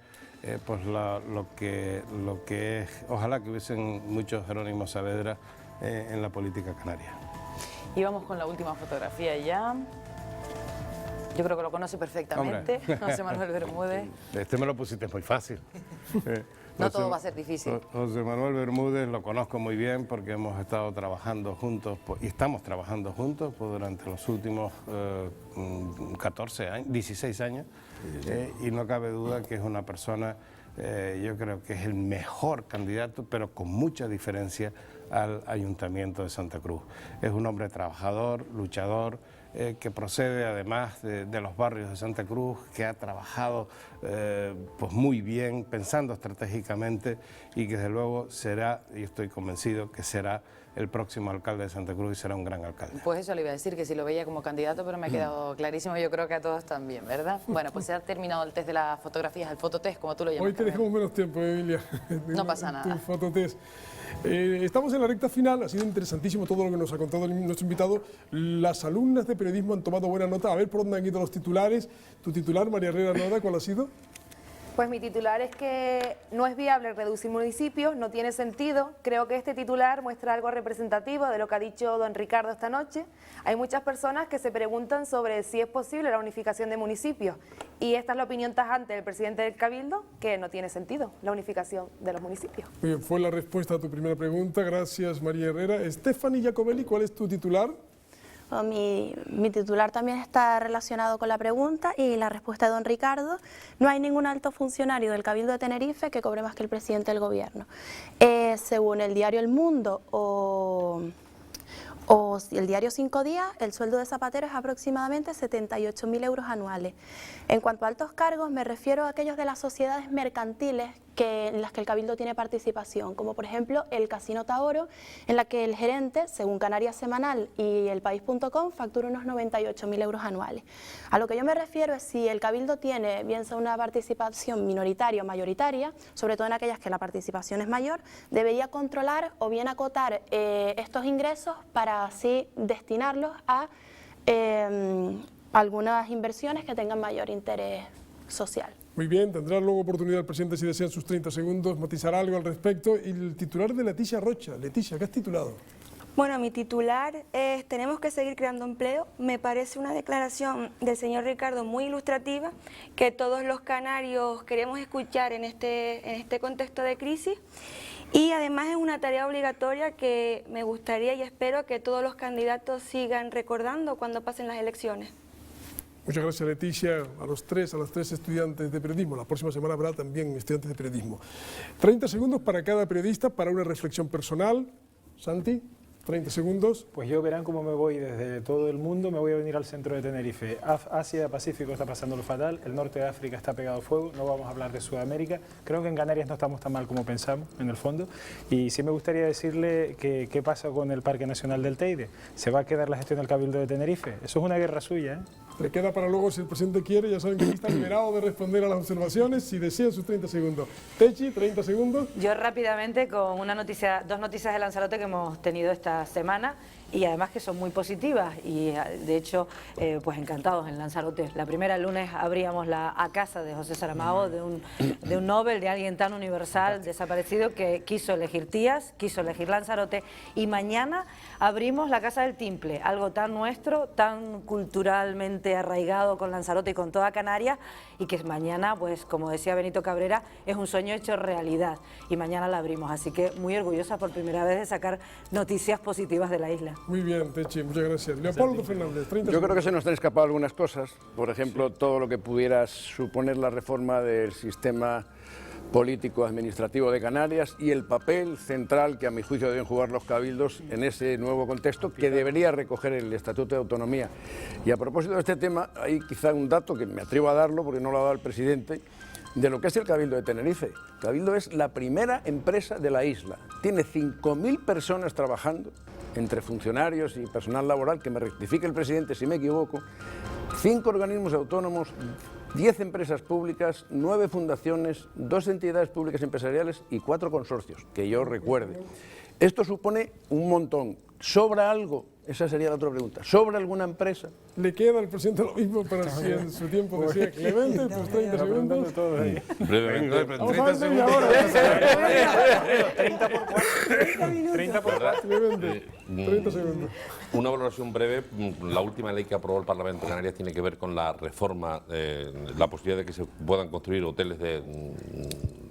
pues lo que es. Ojalá que hubiesen muchos Jerónimo Saavedra en la política canaria. Y vamos con la última fotografía ya. Yo creo que lo conoce perfectamente, José Manuel Bermúdez. Este me lo pusiste muy fácil. No todo va a ser difícil. José Manuel Bermúdez lo conozco muy bien porque hemos estado trabajando juntos y estamos trabajando juntos durante los últimos 14 años, 16 años, y no cabe duda que es una persona, yo creo que es el mejor candidato, pero con mucha diferencia al Ayuntamiento de Santa Cruz. Es un hombre trabajador, luchador, que procede además de los barrios de Santa Cruz, que ha trabajado pues muy bien, pensando estratégicamente, y que desde luego será, y estoy convencido que será el próximo alcalde de Santa Cruz y será un gran alcalde. Pues eso le iba a decir, que si lo veía como candidato, pero me ha quedado clarísimo, yo creo que a todos también, ¿verdad? Bueno, pues se ha terminado el test de las fotografías, el fototest, como tú lo llamas. Hoy te dejamos menos tiempo, Emilia. No pasa nada. Tu fototest. Estamos en la recta final, ha sido interesantísimo todo lo que nos ha contado nuestro invitado. Las alumnas de periodismo han tomado buena nota. A ver por dónde han ido los titulares. Tu titular, María Herrera Noda, ¿cuál ha sido? Pues mi titular es que no es viable reducir municipios, no tiene sentido. Creo que este titular muestra algo representativo de lo que ha dicho don Ricardo esta noche. Hay muchas personas que se preguntan sobre si es posible la unificación de municipios, y esta es la opinión tajante del presidente del Cabildo, que no tiene sentido la unificación de los municipios. Muy bien, fue la respuesta a tu primera pregunta. Gracias, María Herrera. Stephanie Jacobelli, ¿cuál es tu titular? Mi titular también está relacionado con la pregunta y la respuesta de don Ricardo. No hay ningún alto funcionario del Cabildo de Tenerife que cobre más que el presidente del gobierno. Según el diario El Mundo o el diario 5 Días, el sueldo de Zapatero es aproximadamente 78.000 euros anuales. En cuanto a altos cargos, me refiero a aquellos de las sociedades mercantiles en las que el Cabildo tiene participación, como por ejemplo el Casino Tahoro, en la que el gerente, según Canarias Semanal y elpaís.com, factura unos 98.000 euros anuales. A lo que yo me refiero es si el Cabildo tiene bien sea una participación minoritaria o mayoritaria, sobre todo en aquellas que la participación es mayor, debería controlar o bien acotar estos ingresos para así destinarlos a algunas inversiones que tengan mayor interés social. Muy bien, tendrá luego oportunidad el presidente, si desean sus 30 segundos, matizar algo al respecto. Y el titular de Leticia Rocha. Leticia, ¿qué has titulado? Bueno, mi titular es tenemos que seguir creando empleo. Me parece una declaración del señor Ricardo muy ilustrativa, que todos los canarios queremos escuchar en este contexto de crisis. Y además es una tarea obligatoria que me gustaría y espero que todos los candidatos sigan recordando cuando pasen las elecciones. Muchas gracias, Leticia. A las tres estudiantes de periodismo. La próxima semana habrá también estudiantes de periodismo. 30 segundos para cada periodista para una reflexión personal. Santi, 30 segundos. Pues yo verán cómo me voy desde todo el mundo, me voy a venir al centro de Tenerife. Asia, Pacífico está pasando lo fatal, el norte de África está pegado a fuego, no vamos a hablar de Sudamérica. Creo que en Canarias no estamos tan mal como pensamos, en el fondo. Y sí me gustaría decirle que qué pasa con el Parque Nacional del Teide. ¿Se va a quedar la gestión del Cabildo de Tenerife? Eso es una guerra suya, ¿eh? Le queda para luego, si el presidente quiere, ya saben que está liberado de responder a las observaciones, si desean sus 30 segundos. Techi, 30 segundos. Yo rápidamente con una noticia, dos noticias de Lanzarote que hemos tenido esta semana y además que son muy positivas y de hecho pues encantados en Lanzarote. La primera, el lunes abríamos la a casa de José Saramago, de un Nobel, de alguien tan universal, desaparecido, que quiso elegir Tías, quiso elegir Lanzarote, y mañana abrimos la Casa del Timple, algo tan nuestro, tan culturalmente arraigado con Lanzarote y con toda Canarias, y que mañana, pues como decía Benito Cabrera, es un sueño hecho realidad, y mañana la abrimos, así que muy orgullosa por primera vez de sacar noticias positivas de la isla. Muy bien, Techi, muchas gracias. Leopoldo Fernández, 30 Yo creo que segundos. se nos han escapado algunas cosas, por ejemplo, todo lo que pudiera suponer la reforma del sistema político-administrativo de Canarias y el papel central que a mi juicio deben jugar los cabildos en ese nuevo contexto que debería recoger el Estatuto de Autonomía. Y a propósito de este tema, hay quizá un dato que me atrevo a darlo porque no lo ha dado el presidente, de lo que es el Cabildo de Tenerife. El Cabildo es la primera empresa de la isla. Tiene 5.000 personas trabajando, entre funcionarios y personal laboral, que me rectifique el presidente si me equivoco, 5 organismos autónomos, 10 empresas públicas, 9 fundaciones, 2 entidades públicas empresariales y 4 consorcios, que yo recuerde. Esto supone un montón. ¿Sobra algo? Esa sería la otra pregunta. ¿Sobra alguna empresa? Le queda al presidente lo mismo para si en su tiempo decía Clemente, tus 30 segundos. Brevemente, Vamos a ver, 30 por 4. 30 por 4. Clemente, 30 segundos. Una valoración breve. La última ley que aprobó el Parlamento de Canarias tiene que ver con la reforma, la posibilidad de que se puedan construir hoteles de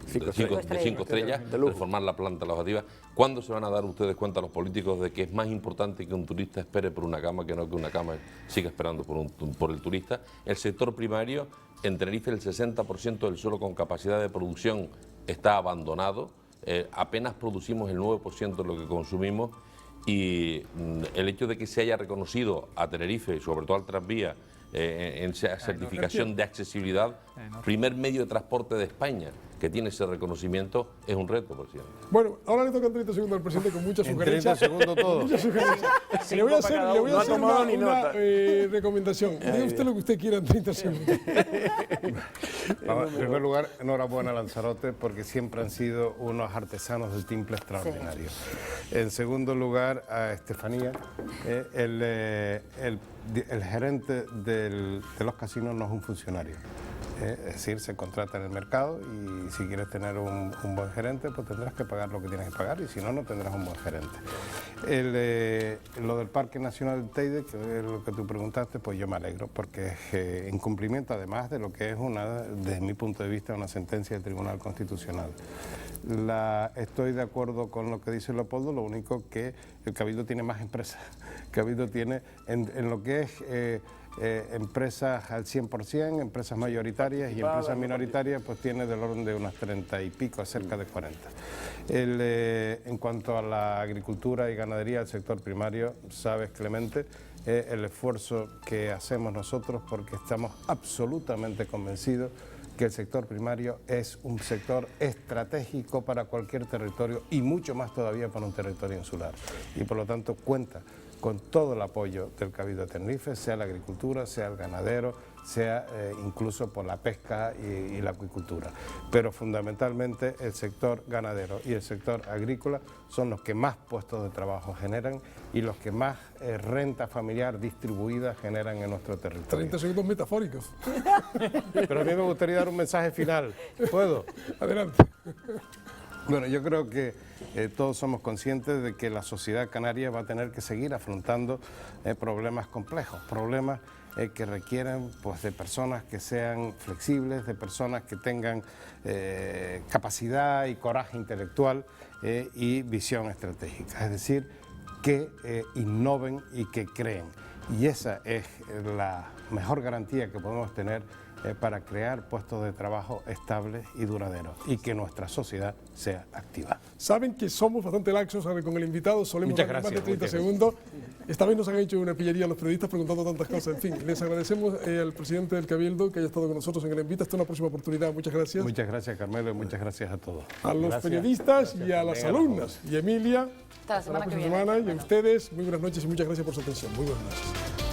5 estrellas, reformar la planta alojativa. ¿Cuándo se van a dar ustedes cuenta los políticos de que es más importante que un turista espere por una cama que no que una cama siga esperando por el turista? El sector primario, en Tenerife el 60% del suelo con capacidad de producción está abandonado, apenas producimos el 9% de lo que consumimos, y el hecho de que se haya reconocido a Tenerife y sobre todo al tranvía en esa certificación de accesibilidad, primer medio de transporte de España que tiene ese reconocimiento, es un reto, presidente. Bueno, ahora le tocan 30 segundos al presidente con muchas sugerencias. 30 segundos todo. Muchas sugerencias. Le voy a hacer una recomendación. Diga usted lo que usted quiera en 30 segundos. En primer lugar, enhorabuena a Lanzarote porque siempre han sido unos artesanos del timple extraordinario. En segundo lugar, a Estefanía, el gerente de los casinos no es un funcionario. Es decir, se contrata en el mercado y si quieres tener un buen gerente, pues tendrás que pagar lo que tienes que pagar y si no, no tendrás un buen gerente. Lo del Parque Nacional del Teide, que es lo que tú preguntaste, pues yo me alegro porque es en cumplimiento además de lo que es desde mi punto de vista, una sentencia del Tribunal Constitucional. Estoy de acuerdo con lo que dice Leopoldo, lo único que el Cabildo tiene más empresas. El Cabildo tiene en lo que es empresas al 100%, empresas mayoritarias y empresas minoritarias, pues tiene del orden de unas 30 y pico, cerca de 40. En cuanto a la agricultura y ganadería, el sector primario, sabes, Clemente, el esfuerzo que hacemos nosotros porque estamos absolutamente convencidos que el sector primario es un sector estratégico para cualquier territorio y mucho más todavía para un territorio insular. Y por lo tanto cuenta con todo el apoyo del Cabildo de Tenerife, sea la agricultura, sea el ganadero, sea incluso por la pesca y la acuicultura. Pero fundamentalmente el sector ganadero y el sector agrícola son los que más puestos de trabajo generan y los que más renta familiar distribuida generan en nuestro territorio. 30 segundos metafóricos. Pero a mí me gustaría dar un mensaje final. ¿Puedo? Adelante. Bueno, yo creo que todos somos conscientes de que la sociedad canaria va a tener que seguir afrontando problemas complejos, problemas que requieren pues, de personas que sean flexibles, de personas que tengan capacidad y coraje intelectual y visión estratégica, es decir, que innoven y que creen. Y esa es la mejor garantía que podemos tener para crear puestos de trabajo estables y duraderos y que nuestra sociedad sea activa. Saben que somos bastante laxos con el invitado, solemos dar más de 30 segundos. Esta vez nos han hecho una pillería los periodistas preguntando tantas cosas. En fin, les agradecemos al presidente del Cabildo que haya estado con nosotros en el Invita. Hasta una próxima oportunidad. Muchas gracias. Muchas gracias, Carmelo, y muchas gracias a todos. A los periodistas y a las alumnas. Y Emilia, Hasta la semana que viene. Y a ustedes, muy buenas noches y muchas gracias por su atención. Muy buenas noches.